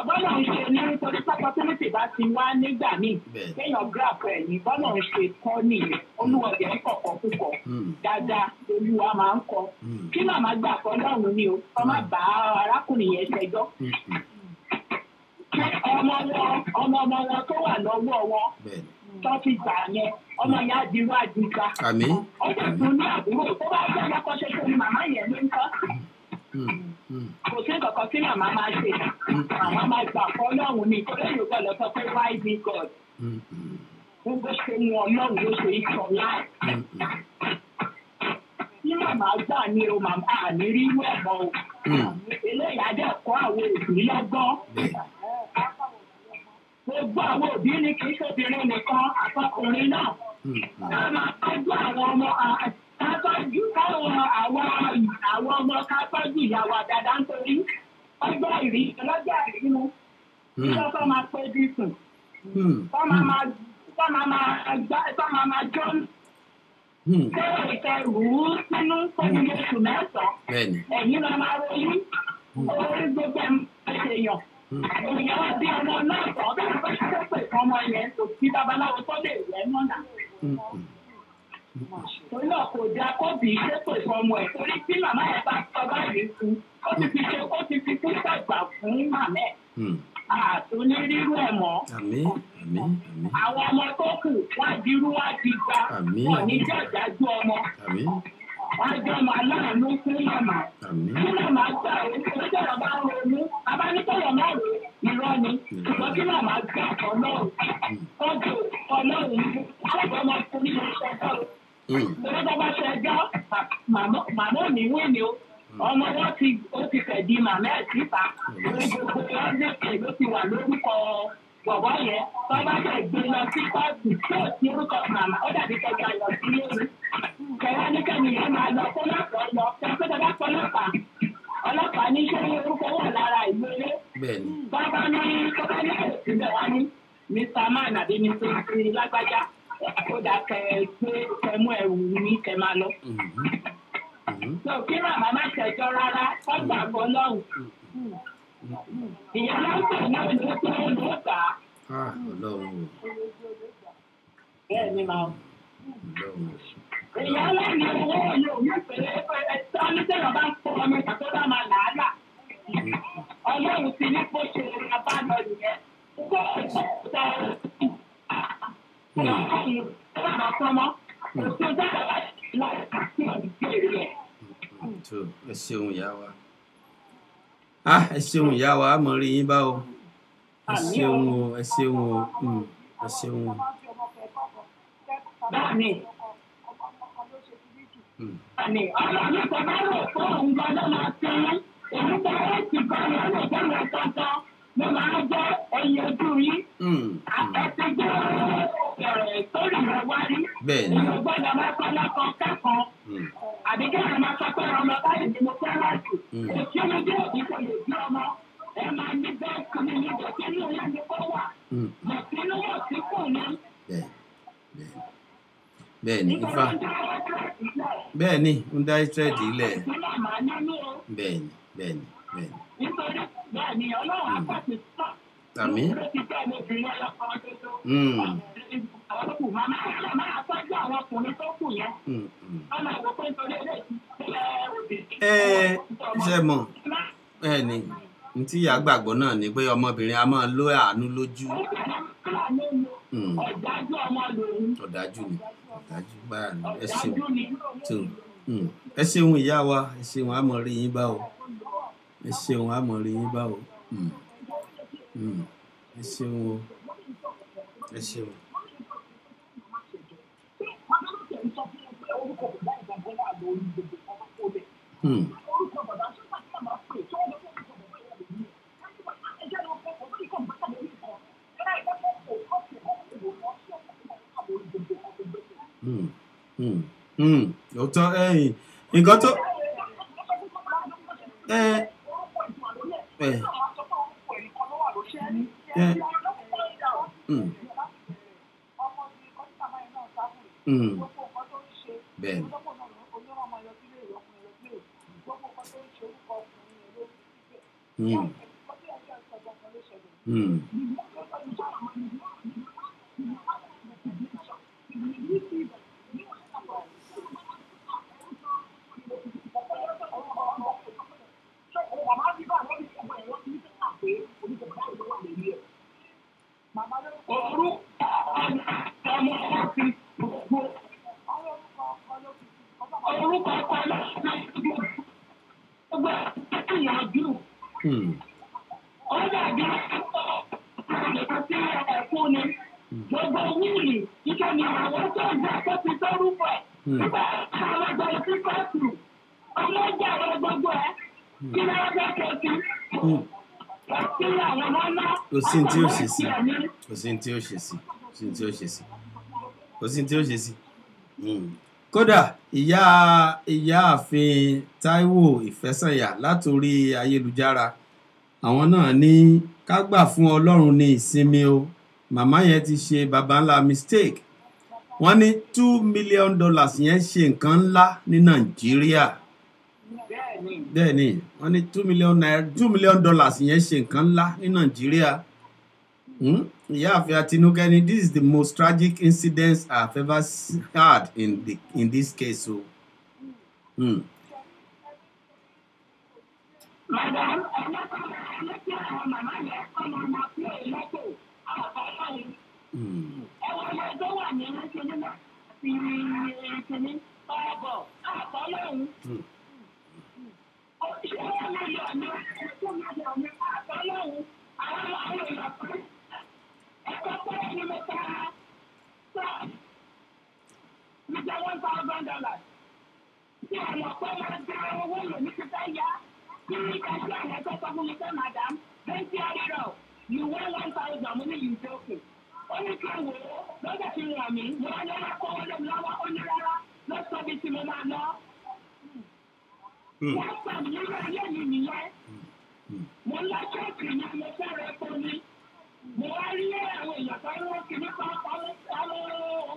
Bọ́lá ń ṣe ní nítorí opportunity bá ti wá nígbà míì kéèyàn grab ẹ̀ ní bọ́lá ń ṣe kọ́ nìyẹn olúwọ̀dẹ ń kọ̀kọ́ púpọ̀ dáadáa olúwa máa ń kọ́ kí màmá gbà kọ́ lọ́rùn ni o kọ́ má bá arákùnrin yẹn ṣẹjọ́. ọmọ wọn tó wà lọ́wọ́ wọn tó fi gbà yẹn ọmọ yẹn á dirú àdìgbà. ó sì tún ní àbúrò tó bá jẹ́ lọ́kọ́ṣẹ́ tó ní màmá yẹn ló ń kọ́. kò sí nǹkan tí màmá máa ṣe màmá máa gbà fọ́ lọ́hùn ní kó lóyún ọgbà lọ sọ pé why be God gbogbo ṣe mu ọlọ́run ló ṣe ìtọ̀ láì. tí màmá gbà ní o màmá àní rí irú ẹ̀mọ́ o eléyìí á dẹ̀ kọ́ àwọn òbí lọ́gbọ́n. gbogbo àwọn òbí ní kì í ṣobìnrin nìkan àtọkùnrin náà ká máa tọ́jú àwọn ọmọ kápájú káwọn àwọn ọmọ kápájú ìyàwó àdàdà nítorí ọjọ́ ìrí ọlọ́jọ́ ìrínú tí wọ́n máa pé bí sùn tọ́ máa jọ́ kẹ́rọ̀ ìkẹrù sínú fún oṣù mẹ́sàn-án ẹ̀yìn lọ máa ròyìn orí gbogbo ẹ̀ máa ṣèyàn èèyàn bí ọmọ náà tọ́ bẹ́ẹ̀ bá ṣe pè fún ọmọ yẹn kò sí babaláwo tó lè rẹ́ mọ́nà. torí náà kò dáa kó bí ṣépè fún ọmọ ẹ̀ torí tí màmá ẹ̀ bá sọ báyìí fún ó ti fi kú sàgbà fún màmá ẹ̀ àtúní rírú ẹ̀ mọ́. àwọn ọmọ tó kù wá dirú wá di gba wọn ní jàjájú ọmọ wọ́n jẹ́ ọmọ aláàánú fún màmá kí màmá gbà oníṣẹ́ ọba ń ronú abánitọ́yọ̀ náà rò irọ́ ni ṣùgbọ́n kí màmá gbà ọlọ́run tọ́jú ọlọ́run àwọn ọmọ fún ní iṣẹ́ tọ́lọ́ lórí bá bá ṣẹjọ́ màmá ò ní wí ni o ọmọ wọn ti fẹ̀dí màmá ẹ̀ síta lórí gbogbo ọdún ló ti wà lórúkọ bọ̀bọ̀ yẹn tó bá jẹ́ gbé lọ sí kóòtù tí ò sí orúkọ màmá ó dàbí tọ́jú ayọ̀ sí lórí kẹwàá ní kẹ́mi yẹn máa lọ fọlọ́pàá lọ kẹ́kẹ́ tó bá ọlọ́pàá ní ṣé orúkọ wà lára ìwéré bàbá ní tọ́ba ní àìsí bẹ́ẹ̀ wá ní Mr. Man àbí Mr. lágbájá ó dà kẹ́mú ẹrù ní kẹ́ máa lọ. so kí màmá má ṣẹjọ́ rárá kọ́gbà fọlọ́hùn ìyá lọ́sẹ̀ náà ló tó ló gbà á. bẹ́ẹ̀ ni màá. ìyá lẹ́nu owó yóò ní pẹ̀lẹ́ ẹ̀sán oníṣẹ́yọ̀ bá ń kọ́ ọmọ ìgbà tó bá máa làálà. ọlọ́run ti ní kó ṣe abájọ nìyẹn. kó ṣe ẹ ṣeun ìyá wa ẹ ṣeun ìyá wa á mọ rí yín bá o ẹ ṣeun o ẹ ṣeun o ẹ ṣeun o. báàmì ọlọ́run kò bá rò fún òun gbọ́dọ̀ máa ṣe é èmi tó ẹ ti gbọ́ ní ọlọ́jọ́ mi kankan mo máa jẹ́ ẹyin ojú yín àtẹ̀tẹ̀ jẹ́ sórí rẹ̀ wárí èmi gbọ́dọ̀ máa kọ́ lọ́kàn kẹ́kọ̀ọ́ àdéhùn àwọn máa sọ pé ọmọ báyìí ni mo fẹ́ láti òkè mi jẹ́ òbí kò lè bí ọmọ ẹ máa ní bẹ́ẹ̀ kí ni ní ìdọ̀tí ní ìyá mi kó wà mọ̀tí ní wọ́n ti kù ní. bẹ́ẹ̀ni ifá bẹ́ẹ̀ni ń dá ìtírẹ̀dì ilẹ̀ bẹ́ẹ̀ni. nítorí bẹ́ẹ̀ni ọlọ́run àpàtì sọ àmì. ṣe mọ̀ bẹ́ẹ̀ni ní tí ìyá gbàgbọ́ náà ni pé ọmọbìnrin a máa ló àánú lójú. ọ̀dájú ni ọ̀dájú báyà ni ẹ ṣeun tó ẹ ṣeun ìyá wa ẹ ṣeun àmọ́ rí yín bá o ẹ ṣeun àmọ́ rí yín bá o ẹ ṣeun o ẹ ṣeun. Òótọ́ nǹkan tó bẹ́ẹ̀ kò sí tí ó ṣe sí kò sí tí ó ṣe sí kò sí tí ó ṣe sí kò sí tí ó ṣe sí. Kódà ìyáàfin Táíwò Ìfẹ́sànyà látòrí ayélujára àwọn náà ní ká gbà fún Ọlọ́run ní ìsinmi o, màmá yẹn ti ṣe baba ńlá mistake. Wọ́n ní $2 million yẹn ṣe nǹkan ńlá ní Nàìjíríà. Bẹ́ẹ̀ ni wọ́n ní $2 million yẹn ṣe nǹkan ńlá ní Nàìjíríà. Ìyáàfin Àtinúkẹ́ ni this is the most tragic incident I have ever had in this case. So, You want 1,000 money, you joking. Only can we don't get you on me. You are never calling them lower on the rara. Let's talk it to me now. What's up? You are yelling me, yeah? Mo la choking, you are sorry for me. Mo are here, you are talking about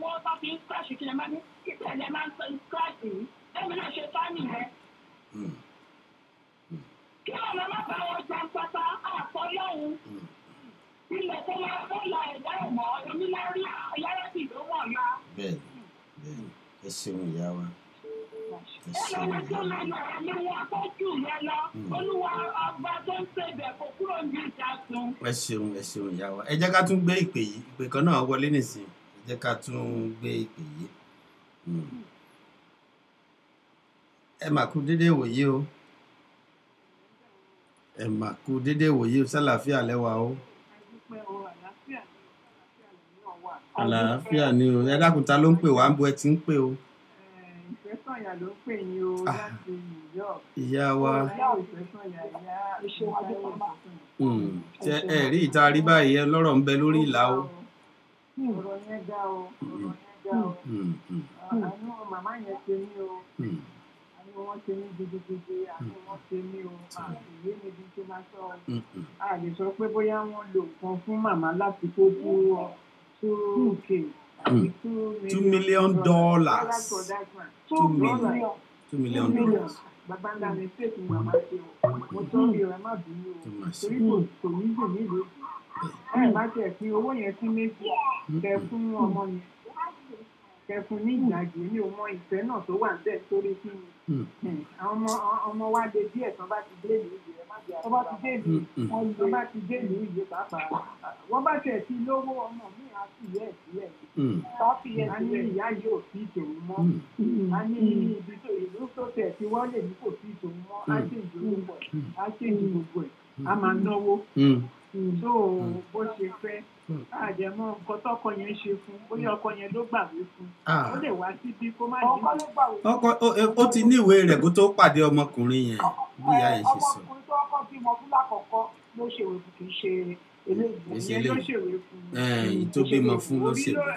what about being crashing to the money? It's a man crashing. Let me not share time here. Kí ọ̀nà má bá wọn jẹun pátá àfọlọ́hún. Ilẹ̀ tó máa fọ́lá ẹ̀dá ẹ̀mọ́ onílárí ayárẹ́bì ló wọ̀ ya. Bẹ́ẹ̀ni, ẹ ṣeun ìyá wa. Ẹlẹ́ni tó máa lọ ní wọn tó jù yẹn lọ. Olúwa ọba tó ń ṣèbẹ̀ kò kúrò ní ìjà sun. Ẹ ṣeun ìyá wa. Ẹ jẹ́ ká tún gbé ìpè yìí. Ìpè kan náà wọlé nìsín. Ẹ jẹ́ ká tún gbé ìpè yìí. Ẹ mà kú dédé wòye o. Ẹ mà kú dédé wòye o, sálàáfíà lẹ́wà o. Àlàáfíà ni o. Ẹ dákun ta ló ń pè wá ń bo ẹ ti ń pè o. Ìfẹ́sànyà ló ń pè yín o láti New York. Ìyá wa. Ìfẹ́sànyà ìyá iṣẹ́ Ṣé ẹ rí ìta rí báyìí ẹ lọ́rọ̀ ń bẹ lórí ìlà o. Ọ̀rọ̀ yẹn dá o. Àánú màmá yẹn ṣe mí o. Àánú wọn ṣe mí gidigidi. Àánú wọn ṣe mí o. Àìyé mi bí ṣe máa sọ o. A lè sọ pé bóyá wọ́n lo nǹkan fún màmá láti tó $2K. $2 million. $2 million. Bàbá ńlá mi fèsì màmá ṣe o. Mo tọ́ bí ọ̀rẹ́ má bínú o. Torí kò ní jù nílùú. Ẹ bá tẹ̀ fi owó yẹn sí méjì kẹ fún ọmọ yẹn. Kẹ fún ní ìgbàgbé ní ọmọ ìfẹ́ náà tó wà níbẹ̀ torí kí ni. Àwọn ọmọ wa lè díẹ̀ tán bá ti dé ìlú yìí. Wọ́n bá ti dé ìlú yìí pàápàá. Wọ́n bá tẹ̀ sí lówó ọmọ mi á sì yẹ ìsílẹ̀. A ní ìyá yóò fi ìtòun mọ́. A ní ibi tó ìlú tó tẹ̀ tí wọ́n lè ní kò fi ìtòun mọ́. Á ṣe ìdúró pọ̀. Á ṣe ìdúró ẹ̀. A máa náwó. so bó ṣe fẹ́ àjẹmọ́ nǹkan tọkọ yẹn ṣe fún bóyá ọkọ yẹn ló gbàgbé fún ó lè wá síbí kó má ọkọ ló gbàgbé ọkọ ó ti ní ìwé rẹ̀ kó tó pàdé ọmọkùnrin yẹn bí ìyá yẹn ṣe sọ. ọmọkùnrin tó kọ́kọ́ bímọ fún lákọ̀ọ́kọ́ ló ṣèwé fún kì í ṣe eléyìí ìyẹn ló ṣèwé fún tó bímọ fún ló ṣèwé.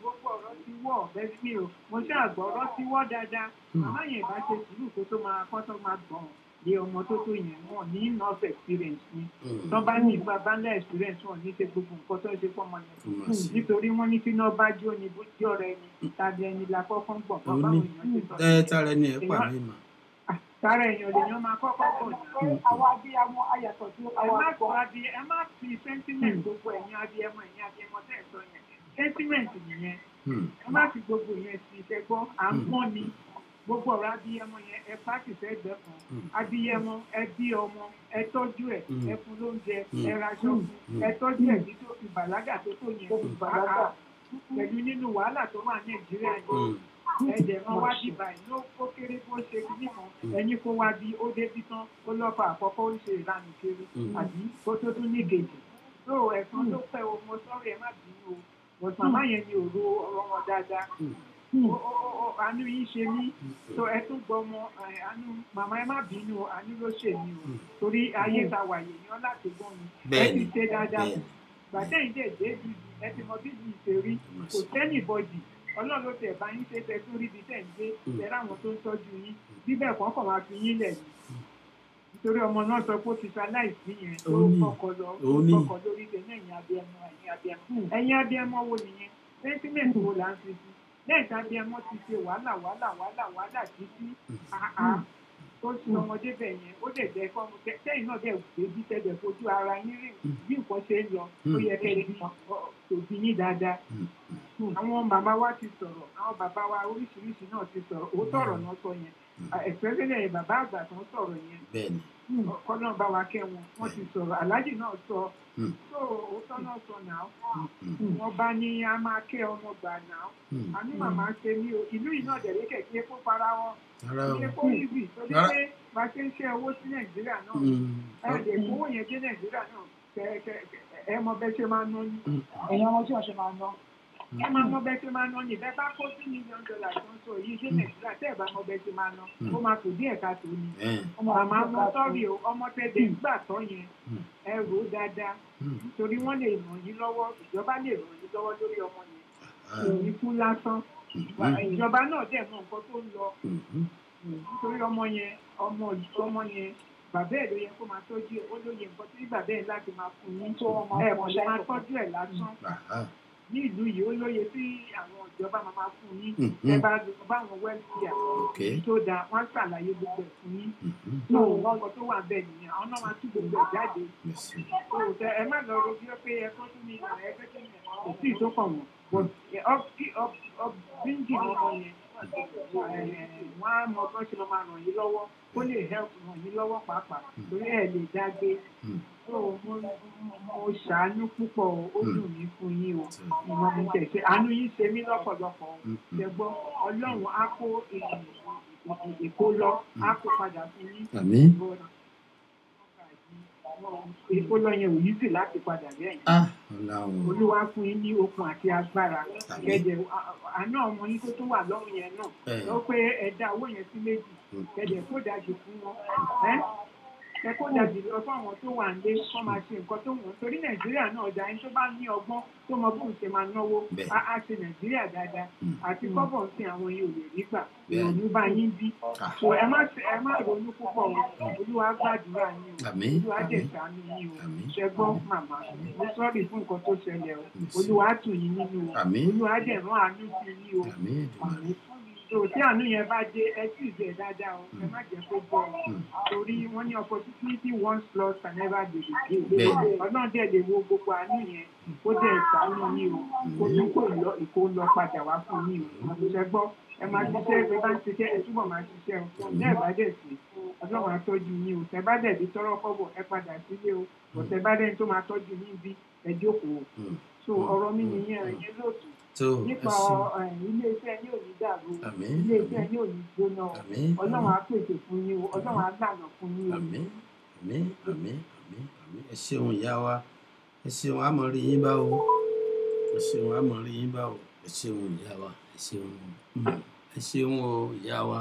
gbogbo ọ̀rọ̀ ti wọ̀ bẹ́ẹ̀ sí o mo ṣàgbọ́ ọ̀rọ̀ ti wọ̀ dáadáa màmá yẹn bá ṣe sùúrù kó tó máa gbọ̀n lé ọmọ tó yẹn wọn ní enough experience ni tó bá ní ìgbà bánlẹ̀ experience wọn ní ṣe gbogbo nǹkan tó ṣe fọmọ yẹn nítorí wọn ní kí náà bá jó ni bó jọ rẹ ni tàbí ẹni la kọ́kọ́ ń gbọ̀n báwọn èèyàn ṣe sọ. tààrà ẹni ẹ pa mí mà. tààrà èèyàn lèèyàn máa kọ́kọ́ bọ̀ ní. àwọn abiyamọ ayàtọ̀ sí àwọn àgbọ̀. ẹ má fi sentiment gbogbo ẹ̀yin abiyamọ tẹ̀ sọ yẹn sentiment nìyẹn ẹ má fi gbogbo yẹn sí ìfẹ́gbọ́ à ń gbọ́n ni gbogbo ọ̀rọ̀ abiyamọ yẹn ẹ pàtì fẹ́ gbẹ kan abiyamọ ẹ bí ọmọ ẹ tọ́jú ẹ ẹ fún lóúnjẹ ẹ raṣọ fún ẹ tọ́jú ẹ bí tó fi bàlágà tó yẹn pẹ̀lú nínú wàhálà tó wà Nàìjíríà yìí ẹ̀jẹ̀ wọn wá bí báyìí ló kó kéré bó ṣe kíní kan ẹ̀yin kó wá bí ó débi tán ó lọ́fà àkọ́kọ́ ó ṣe ìlànà kiri àbí kó tó tún ní gèdè tó ẹ̀sán tó pẹ́ o mo sọ́ọ̀rì ẹ má bínú o mo màmá yẹn ni òru ọ̀rọ̀ wọn dáadáa àánú yín ṣe mí tó ẹ tún gbọ́ ọmọ àánú màmá ẹ má bínú o àánú ló ṣe mí o torí ayé ta wà yèèyàn láti gbọ́n mi ẹ ti ṣe dáadáa gbàtẹ́yìn dé bíbí ẹ ti mọ bíbí ìṣèrí kò sẹ́nì bọ́dì ọlọ́run ló tẹ̀ bá yín ṣe tẹ tó rí ibi tẹ̀ ń gbé tẹ̀rẹ́ àwọn tó ń tọ́jú yín bíbẹ̀ kọ́kọ́ máa fi yín lẹ̀ ní. nítorí ọmọ náà sọ pé ó ti ṣaláìsí yẹn tó kọ́kọ́ lórí tẹ̀ ní ẹ̀yìn abiyamọ wo nìyẹn sentiment wo là ń fi sí lẹ́yìn tí abiyamọ ti ṣe wàhálà títí tó ṣe ọmọdé bẹ̀ yẹn ó dẹ̀ jẹ́ fọ́ọ̀mù tẹ́yìn náà dẹ̀ débi tẹ́lẹ̀ fojú ara yín rí bí nǹkan ṣe ń lọ ó yẹ kẹ́ ẹ tòbí yín dáadáa. àwọn màmá wa ti sọ̀rọ̀ àwọn bàbá wa oríṣiríṣi náà ti sọ̀rọ̀ òótọ́ ọ̀rọ̀ náà sọ yẹn ẹ̀fẹ́rẹ́lẹ̀ bàbá àgbà tó ń sọ̀rọ̀ yẹn ọkọ náà bá wa kẹ́ wọ́n ti sọ̀rọ̀ aláàjì náà sọ tó òótọ́ náà sọ náà wọ́n bá ní a máa kẹ́ ọmọ gbà náà àní màmá ṣe ní ìlú yìí náà dẹ̀rẹ́ kẹ̀kẹ́ kó para wọn ilé kó easy torí pé bá ṣe ń ṣe owó sí Nàìjíríà náà ẹ̀ẹ́dẹ̀ owó yẹn dé Nàìjíríà náà ẹ mọ bẹ́ẹ̀ ṣe máa ná ní ẹ̀yin ọmọ tí wọ́n ṣe máa ná ẹ máa mọ bẹ́ẹ̀ ṣe máa ná ní bẹ́ẹ̀ bá kó $2 million tó ń sọ yìí ṣé Nàìjíríà tẹ́ ẹ̀ bá mọ bẹ́ẹ̀ ṣe máa ná ó máa kò díẹ̀ ká tó ní màmá mọ sọ́ọ̀rì o ọmọ tẹ́lẹ̀ gbà tọ́ yẹn ẹ rò ó dáadáa nítorí wọ́n lè ràn yín lọ́wọ́ ìjọba lè ràn yín lọ́wọ́ lórí ọmọ yẹn èyí kú lásán ìjọba náà dẹ̀ mọ nǹkan tó ń lọ nítorí ọmọ yẹn bàbá ẹ̀ ló yẹ kó máa tọ́jú ẹ̀ ó lóye nǹkan tí bàbá ẹ̀ láti máa fún yín tó ẹ̀ mọ̀ ṣe máa tọ́jú ẹ̀ lásán ní ìlú yìí ó lóye tí àwọn ìjọba máa fún yín ẹ bá àwọn wẹ́lfíà tó dáa wọ́n ṣàlàyé gbogbo ẹ̀ fún yín tó ọkọ̀ tó wà bẹ́ẹ̀ nìyẹn àwọn náà máa tú gbogbo ẹ̀ jáde ẹ má lọ rojú pé ẹ kọ́ tún ní ìlànà ẹgbẹ́ tó yẹn kò sí ìtókàn wọn bíńdì ọmọ yẹn wọ́n á mọ bó ṣe máa ràn yín lọ́wọ́ ó lè help ràn yín lọ́wọ́ pàápàá torí ẹ̀ lè dágbé mo ṣàánú púpọ̀ ó dùn mí fún yín o ìmọ̀ mi tẹ̀sẹ̀ àánú yín ṣe mí lọ́pọ̀lọpọ̀ ṣẹgbọ́n Ọlọ́run á kó èkó lọ á kó padà fún yín èkó lọ yẹn ò yí sì láti padà lẹ́yìn Olúwa fún yín ní okun àti agbára kẹ̀dẹ̀ àná ọmọ yín tó tún wà lọ́rùn yẹn náà lọ pé ẹ dá owó yẹn sí méjì kẹ̀dẹ̀ kó dájú fún wọn ẹ kó dàbí lọ fún àwọn tó wà nílé kó máa ṣe nǹkan tó wọ́n torí Nàìjíríà náà ọjà ẹni tó bá ní ọgbọ́n tó mọ bóun ṣe máa náwó á ṣe Nàìjíríà dáadáa àti kọ́bọ̀ ń sin àwọn yìí ò lè rí gbà ìrònú bá yín bí so ẹ má ronú púpọ̀ Olúwa gbàdúrà yín o Olúwa dẹ̀ ṣàánú yín o ṣẹgbọ́n màmá mo sọ́ọ̀rì fún nǹkan tó ṣẹlẹ̀ o Olúwa tù yín nínú o Olúwa dẹ̀ rán àánú sí yín o so tí àánú yẹn bá dé ẹ sì jẹ dáadáa o ẹ má jẹ kó bọ ọ torí wọn ní opportunity once lost can never be regained Ọlọ́run dẹ̀ lè wo gbogbo àánú yẹn kó dẹ̀ ṣàánú yín o kó tún kó lọ padà wá fún yín o ṣe gbọ́ ẹ máa ṣiṣẹ́ ẹ bá ń ṣiṣẹ́ ẹ túbọ̀ máa ṣiṣẹ́ o ẹ bá dẹ̀ sí Ọlọ́run á tọ́jú yín o tẹ bá dẹ̀ bí tọ́rọ́ kọ́bọ̀ ẹ padà sílé o ọ̀tẹ̀ bá dẹ̀ tó máa tọ́jú yín bí ẹ jókòó so ọ̀rọ̀ mi nìyẹn ẹ̀yẹ lóòtú nípa ilé-iṣẹ́ ní òní dàrú ilé-iṣẹ́ ní òní gbóná Ọlọ́run á pèsè fún yín o Ọlọ́run á gbànà fún yín o. Àmín ẹ ṣeun ìyá wa ẹ ṣeun àmọ́ rí yín bá o ẹ ṣeun àmọ́ rí yín bá o ẹ ṣeun ìyá wa ẹ ṣeun ẹ ṣeun o ìyá wa.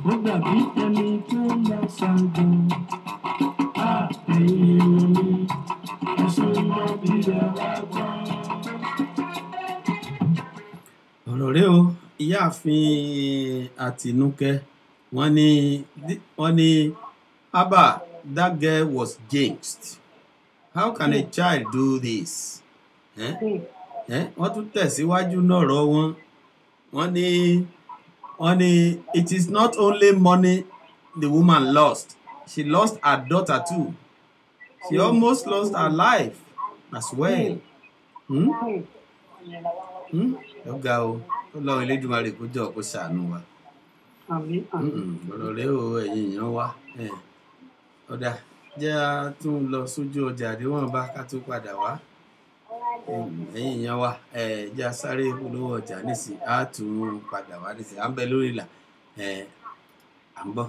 ó dàbí ẹni tó lọ ṣàǹgó ẹ̀yìn mi ẹ̀sùn mọ́ bí ẹ wá gbọ́. ọ̀rọ̀ rẹ o ìyáàfin Àtinúkẹ́ wọ́n ní abba that girl was jinxed how can a child do this wọ́n tún tẹ̀síwájú nọ̀rọ̀ wọ́n ní it is not only money the woman lost she lost her daughter too she almost lost her life as well. Ọ̀gá o Ọlọ́run Elédùmarè kó jọ kó ṣàánú wa. Ọ̀rọ̀ rẹ o ẹ̀yin èèyàn wa ọ̀dà jẹ́ a tún lọ sójú ọjà àdéhùn bá ká tó padà wá ẹ̀yin èèyàn wa jẹ́ a sáré polówó ọjà nísìn á tún padà wá nísìn à ń bẹ lórí ìlà à ń bọ̀.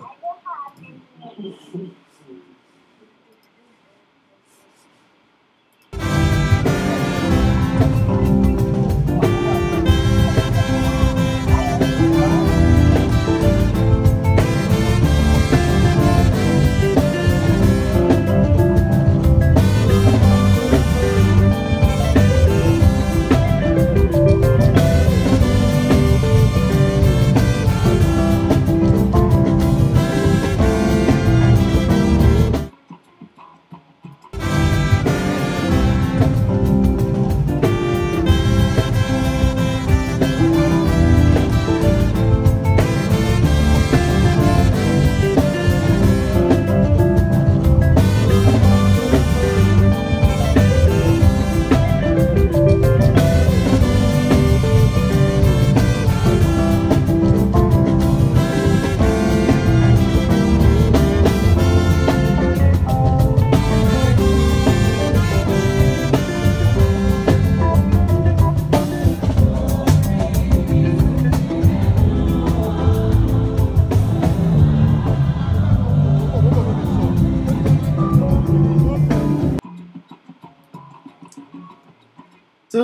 tó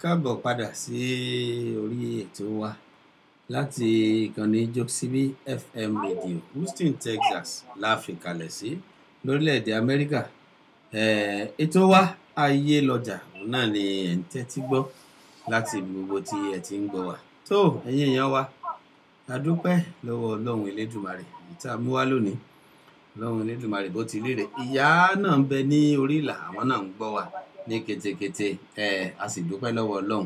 káàbọ̀ padà sí orí ètò wa láti ìkànnì Jokesibi FM radio Houston Texas la fi kalẹ̀ sí lórílẹ̀‐èdè Amẹ́ríkà. Ètò wa ayé lọ́jà náà ni ẹ̀ ń tẹ́tí gbọ́ láti gbogbo tí ẹ ti ń gbọ́ wa. tó ẹ̀yin èèyàn wa a dúpẹ́ lọ́wọ́ Ọlọ́run Elédùmarè ìta mú wá lónìí. Ọlọ́run Elédùmarè bó ti rí rẹ̀ ìyá náà ń bẹ ní orí ìlà àwọn náà ń gbọ́ wa ní ketekete. A sì dúpẹ́ lọ́wọ́ Ọlọ́run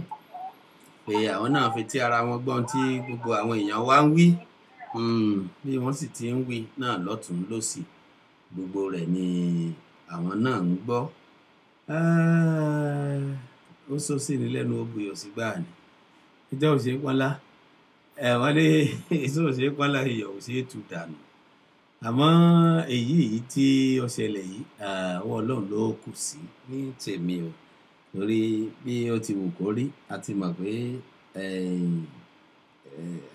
pé àwọn náà fi tí ara wọn gbọ́n tí gbogbo àwọn èèyàn wa ń wí bí wọ́n sì ti ń wí náà lọ́tùn lósì gbogbo rẹ̀ ni àwọn náà ń gbọ́. Ó sọ sí ni lẹ́nu ó buyọ̀ sí gbáà ni ìjọ òṣè pọ́nlá wọ́n ní èso òṣè pọ́nlá iyọ̀ òṣè tù dànù. Àmọ́ èyí tí ó ṣẹlẹ̀ yìí ọwọ́ Ọlọ́run ló kù sí ní tèmi o torí bí ó ti wù kó rí a ti mọ̀ pé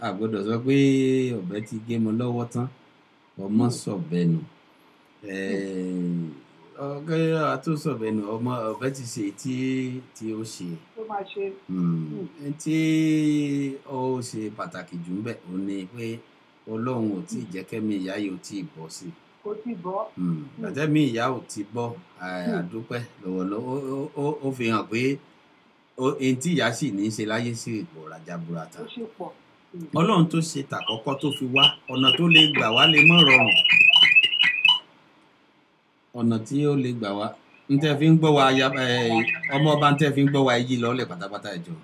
a gbọ́dọ̀ sọ pé ọ̀bẹ ti gé mọ lọ́wọ́ tán ọmọ sọ̀bẹ nù ọ̀gá àtúnṣọ̀bẹ nù ọmọ ọ̀bẹ ti ṣe tí ó ṣe tí ó ṣe pàtàkì jù ń bẹ̀ ó ní pé Ọlọ́run ò tí ì jẹ́ kẹ́mi ìyá yìí ò tí ì bọ́ sí i. Kò tí ì bọ́. Gbàtẹ́mi ìyá ò ti bọ́ àdúpẹ́ lọ́wọ́lọ́wọ́ ó fi hàn pé ohun tí ìyá sì ní í ṣe láyé sí ipò rajaburata. Ó ṣe pọ̀. Ọlọ́run tó ṣe tàkọ́kọ́ tó fi wá ọ̀nà tó lè gbà wá lè mọ́ rọrùn. Ọ̀nà tí ó lè gbà wá ń tẹ́ fi ń gbọ́ wa ọmọ ọba ń tẹ́ fi ń gbọ́ wa yí lọ́lẹ̀ pátápátá ẹ̀jọ̀.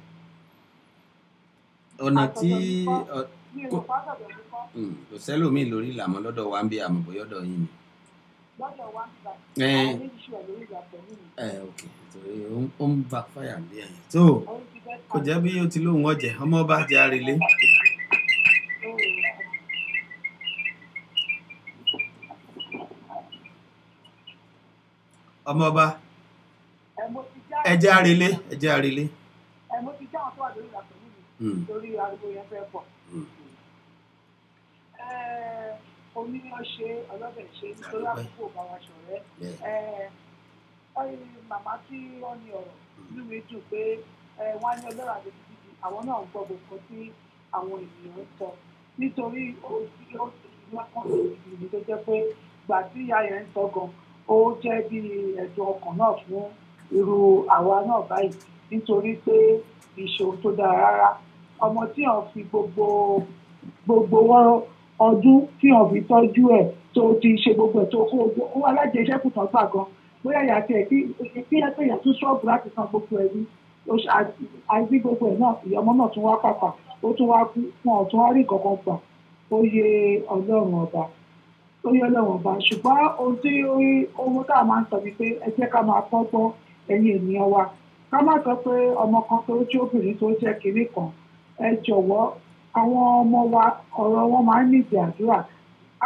Ọ̀nà tí kò sẹ́lòmíì lórí ìlàmọ́ lọ́dọ̀ wa ń bí àmọ́ bóyá ọ̀dọ̀ yín ni. Lọ́dọ̀ wa ń gbà àwọn méjì wà lórí ìgbà pẹ̀lú mi. Ok torí ó ń bá fáyà bí ẹ̀yìn tó kò jẹ́ bí ó ti lóhùn ọ̀jẹ̀ ọmọ ọba jẹ́ àrèlé. ọmọ ọba ẹjẹ́ àrèlé ẹjẹ́ àrèlé. Mo ti já àwọn tó wà lórí ìgbà pẹ̀lú mi torí ariwo yẹn fẹ́ pọ̀. oníyàn ṣe ọlọ́bẹ̀ ṣe nítorí àkókò bá wa ṣọ̀rẹ́ màmá tí wọ́n ní ọ̀rọ̀ inú mi dùn pé wọ́n á ní ọlọ́run àti títí àwọn náà ń gbọ́ gbogbo tí àwọn ènìyàn ń sọ nítorí ó tó jẹ́ pé gbà tí ìyá yẹn ń sọ gan ó jẹ́ bí ẹ̀dùn ọkàn náà fún irú àwa náà báyìí nítorí pé ìṣòro tó dára rárá ọmọ tí wọ́n fi gbogbo ọdún tí wọ́n fi tọ́jú ẹ̀ tó ti ṣe gbogbo ẹ̀ tó kó owó alájẹsẹ́kù tán gbà gan bóyá ìyá tiẹ̀ kí ẹ pé ìyá tún ṣọ́ọ̀bù láti san gbogbo ẹ̀ ní àìsí gbogbo ẹ̀ náà ìyá ọmọ náà tún wá pàpà ó tún wá kú wọn ò tún wá rí kankan gbà ó yẹ ọlọ́run ọba ṣùgbọ́n ohun tí owó tá a máa ń sọ ni pé ẹ jẹ́ ká máa kọ́gbọ́n ẹ̀yin ènìyàn wa ká má sọ pé ọmọ kan tó jẹ́ obìnrin tó jẹ́ kinní kan ẹ jọ̀wọ́ àwọn ọmọ wa ọ̀rọ̀ wọn máa ń nídìí àdúrà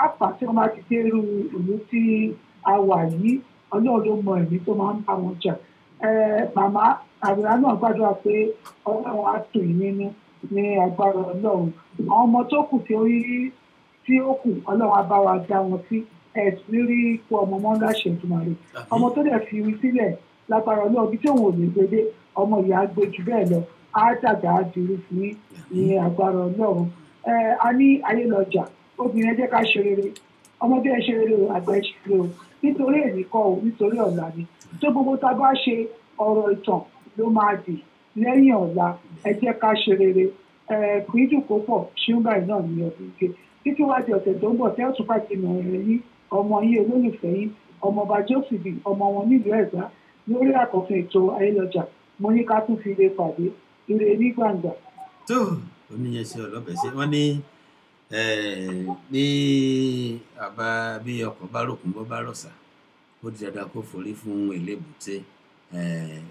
àpà tí wọ́n bá ti dé irú ìlú tí a wà yìí ọlọ́run ló mọ ẹ̀mí tó máa ń bá wọn jà màmá àbúrò náà gbàdúrà pé ọlọ́run á tù yín nínú ní agbára ọlọ́run àwọn ọmọ tó kù tí ó kù ọlọ́run á bá wa dá wọn sí ẹ̀sìn rí ipò ọmọ mọ́ láṣẹ Èdùmàrè ọmọ tó dẹ̀ fi wí sílẹ̀ lágbára ọlọ́run bí tí òun ò lè gbédé ọmọ ìyá gbé jù bẹ́ẹ̀ lọ á dàgbà á dirú fún ní agbára ọlọ́run a ní ayé lọ́jà obìnrin ẹ jẹ́ ká ṣe rere ọmọdé ẹ ṣe rere àgbà ẹ ṣe rere o nítorí èmi kọ́ o nítorí ọ̀la ni tó gbogbo tá a bá ṣe ọ̀rọ̀ ìtàn ló máa dì lẹ́yìn ọ̀la ẹ jẹ́ ká ṣe rere kìí kó pọ̀ ṣúgbà náà ní ọdún ike títí wá di ọ̀sẹ̀ tó ń bọ̀ tẹ́ ọ̀tún pàtì mọ̀ ẹ̀rẹ̀ yín ọmọ yín olólùfẹ́ yín ọmọọba Jósìbì ọmọ wọn nílùú Ẹ̀gbá lórí àkọ́kọ́ ètò ayélujára mo ní ká tún fi lè pàdé ire ní gbàǹgbà. tó oníyẹsẹ ọlọpẹ ṣe wọn ní àbá bí ọkọ̀ bá ròkun bọ́ bá rọ̀ṣà ó di dandan kó forí fún elébùté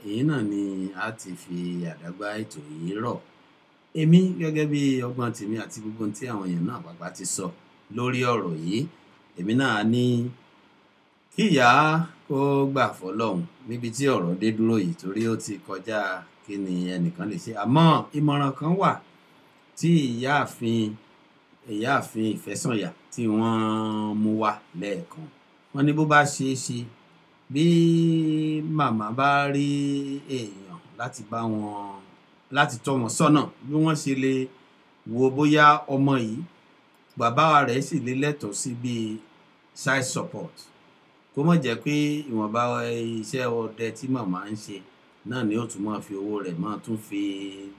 èyí náà ni a ti fi àdágbà ètò yìí rọ̀ èmi gẹ́gẹ́ bí ọgbọ́n tèmi àti gbogbo tí àwọn èèyàn náà pàpà ti sọ lórí ọ̀rọ̀ yìí èmi náà ní kí ìyá kó gbà fọ́lọ́run níbi tí ọ̀rọ̀ dé dúró yìí torí ó ti kọjá kí ni ẹnìkan lè ṣe àmọ́ ìmọ̀ràn kan wà tí ìyáàfin Ìfẹ́sànyà tí wọ́n mú wá lẹ́ẹ̀kan wọ́n ní bó bá ṣeé ṣe bí màmá bá rí èèyàn láti tọ́ wọn sọ́nà bí wọ́n ṣe lè wo bóyá ọmọ yìí bàbá rẹ̀ sì lè lẹ́tọ̀ọ́ sí bíi child support kó mọ̀ jẹ́ pé ìwọ̀nba iṣẹ́ ọdẹ tí màmá ń ṣe náà ni ó tún máa fi owó rẹ̀ máa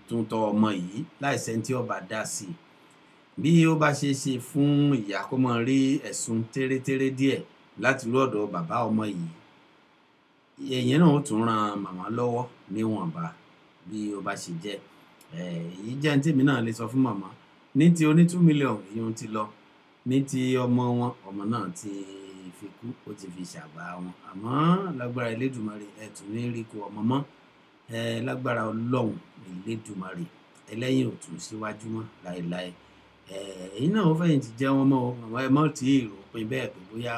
tún tọ́ ọmọ yìí láìsẹ́ tí ó bá dá sí i bí ó bá ṣe ṣe fún ìyá kó máa rí ẹ̀sùn tẹ́rẹ́tẹ́rẹ́ díẹ̀ láti rú ọ̀dọ̀ bàbá ọmọ yìí ẹ̀yìn náà ó tún ran màmá lọ́wọ́ níwọ̀nba bí ó bá ṣe jẹ́ èyí jẹ́ ní tèmi náà lè sọ fún màmá ní ti oní 2 million ìyún ti lọ ní ti ọmọ wọn ọmọ náà ti fi kú ó ti fi ṣàgbà wọn àmọ́ lágbára Elédùmarè ẹ̀tún ní rí kó ọmọ mọ́ lágbára Ọlọ́run Elédùmarè ẹlẹ́yìn ò tún síwájú mọ́ láéláé èyí náà ó fẹ̀yìn ti jẹ́ wọn mọ́ àwọn ẹmọ́ tí èrò pin bẹ́ẹ̀ pé bóyá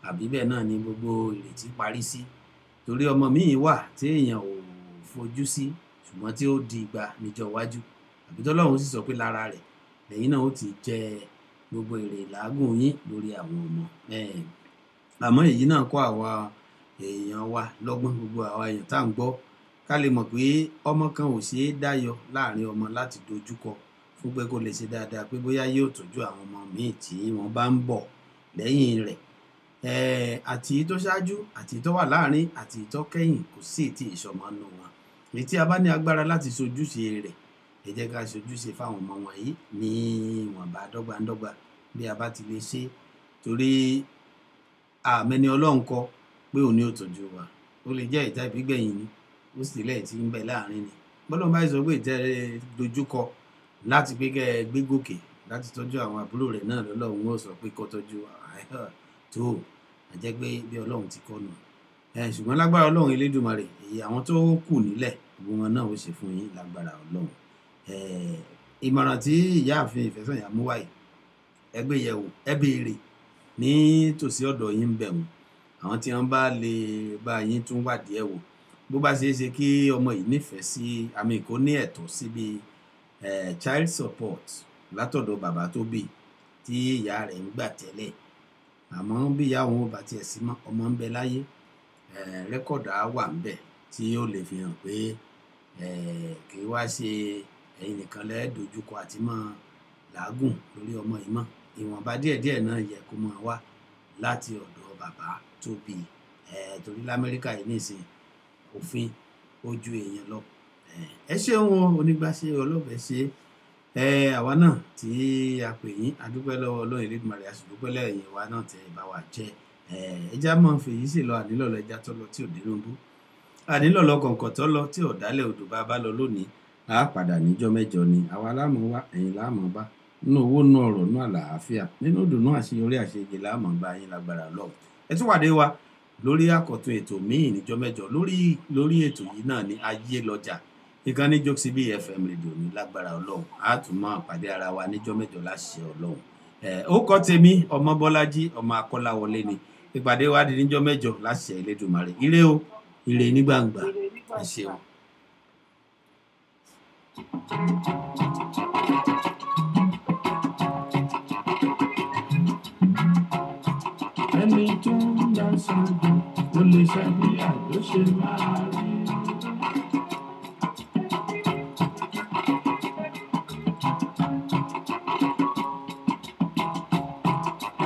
àbí bẹ́ẹ̀ náà ni gbogbo ìrètí parí sí torí ọmọ míì wà tí èèyàn ò fojú sí ṣùgbọ́n tí ó di ìgbà níjọ́ iwájú àbí tọ́lọ́run sì sọ pé lára rẹ̀ lẹ́yìn náà ó ti jẹ gbogbo èrè làágùn yín lórí àwọn ọmọ àmọ́ èyí náà kọ́ àwa èèyàn wa lọ́gbọ́n gbogbo àwa èèyàn tá à ń gbọ́ ká lè mọ̀ pé ọmọ kan ò ṣeé dáyọ láàrin ọmọ láti dojúkọ fún pé kó lè ṣe dáadáa pé bóyá yóò tọ́jú àwọn ọmọ míì tí wọ́n bá ń bọ̀ lẹ́yìn rẹ̀ àti tó ṣáájú àti tó wà láàrin àti tó kẹ́yìn kò sí ètí ìṣọmọ nù wọn èyí tí a bá ní agbára láti ṣojúṣe rẹ̀ ẹ jẹ́ ká ṣojúṣe fáwọn ọmọ wọ̀nyí ní ìwọ̀nba dọ́gbandọ́gba bí a bá ti lè ṣe torí àmẹ́ni Ọlọ́run kọ pé òní ò tọ́jú wa ó lè jẹ́ ìta ìbígbẹ̀yìn ni ó sì lẹ́ẹ̀ tí ń bẹ láàrin ni bọ́lá bá sọ pé ìtẹ́ dojúkọ láti pé kẹ́ ẹ gbé gòkè láti tọ́jú àwọn àbúrò rẹ̀ náà lọ́lọ́run ó sọ pé kó tọ́jú tó àjẹ́ pé bí Ọlọ́run ti kọ́ nù ṣùgbọ́n lágbára Ọlọ́run Elédùmarè èyí àwọn tó kù nílẹ̀ gbogbo wọn náà ó ṣe fún yín lágbára Ọlọ́run ìmọ̀ràn tí ìyáàfin Ìfẹ́sànyà mú wáyé ẹgbẹ́ yẹ̀wò ẹ béèrè ní tòsí ọ̀dọ̀ yín ń bẹ̀rù àwọn tí wọ́n bá lè bá yín tún wádìí ẹ̀ wò bó bá ṣeé ṣe kí ọmọ yìí nífẹ̀ẹ́ sí àmì kò ní ẹ̀tọ́ síbi child support látọ̀dọ̀ bàbá tó bí tí ìyá rẹ̀ ń gbà tẹ́lẹ̀ àmọ́ bí ìyá òun ò bá tiẹ̀ sí mọ́ ọmọ ń bẹ láyé rẹ́kọ̀dù á wà ń bẹ̀ tí ó lè fi hàn pé kì í wá ṣe ẹ̀yin nìkan lẹ́ẹ̀dojúkọ àti mọ́ làágùn lórí ọmọ yìí mọ́ ìwọ̀nba díẹ̀díẹ̀ náà yẹ kó máa wá láti ọ̀dọ̀ bàbá tó bí torí lamẹ́ríkà yìí nìsín òfin ojú èèyàn lọ ẹ ṣeun onígbàṣe ọlọ́bẹ̀ ṣe àwa náà tí a pè yín adúpẹ́ lọ́wọ́ Ọlọ́run Elédùmarè àṣùdúpẹ́ lẹ́yìn wa náà tẹ bá wa jẹ ẹja máa ń fèyí sí lọ ànílọ́lọ́ ẹja tó lọ tí ò dérúndú ànílọ́lọ́ kọ̀ǹkọ̀ tó lọ tí ò dálẹ̀ odò bá bá lọ lónìí a padà níjọ́ mẹ́jọ ni àwa láàmú wá ẹ̀yin láàmú bá nínú owó nínú ọ̀rọ̀ nínú àlàáfíà nínú ìdùnnú àṣeyọrí àṣeyege láàmú bá yín lágbára lọ ẹ tún wàdé wa lórí àkọ́tún ètò míì níjọ́ mẹ́jọ lórí ètò yìí náà ní ayé lọ́jà ìkànnì Jokesibi FM rédíò ní lágbára Ọlọ́run a tún máa pàdé ara wa níjọ́ mẹ́jọ láṣẹ Ọlọ́run ó kọ́ tèmi ọmọ Bọ́lájí ọmọ Akọ́láwọlé ni ìpàdé wa di níjọ́ mẹ́jọ láṣẹ Elédùmarè ire o ire ní gbangba ẹ ṣeun. ẹni tó ń lọ sọ́dọ̀ ló lè ṣe bí àjọ ṣe máa rí.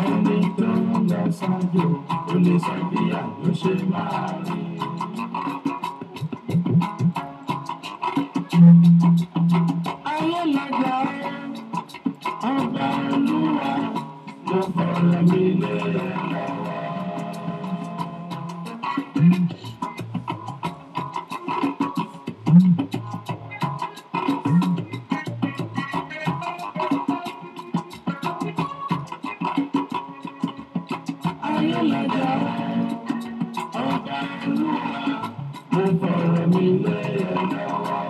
ẹni tó ń lọ sọ́dọ̀ ló lè ṣe bí àjọ ṣe máa rí. ayé lọ́jà ọba Olúwa ló fọ̀rọ̀ mi lé lọ́wọ́. ayé lọ́jà ọba Olúwa ló fọ̀rọ̀ mi lé lọ́wọ́.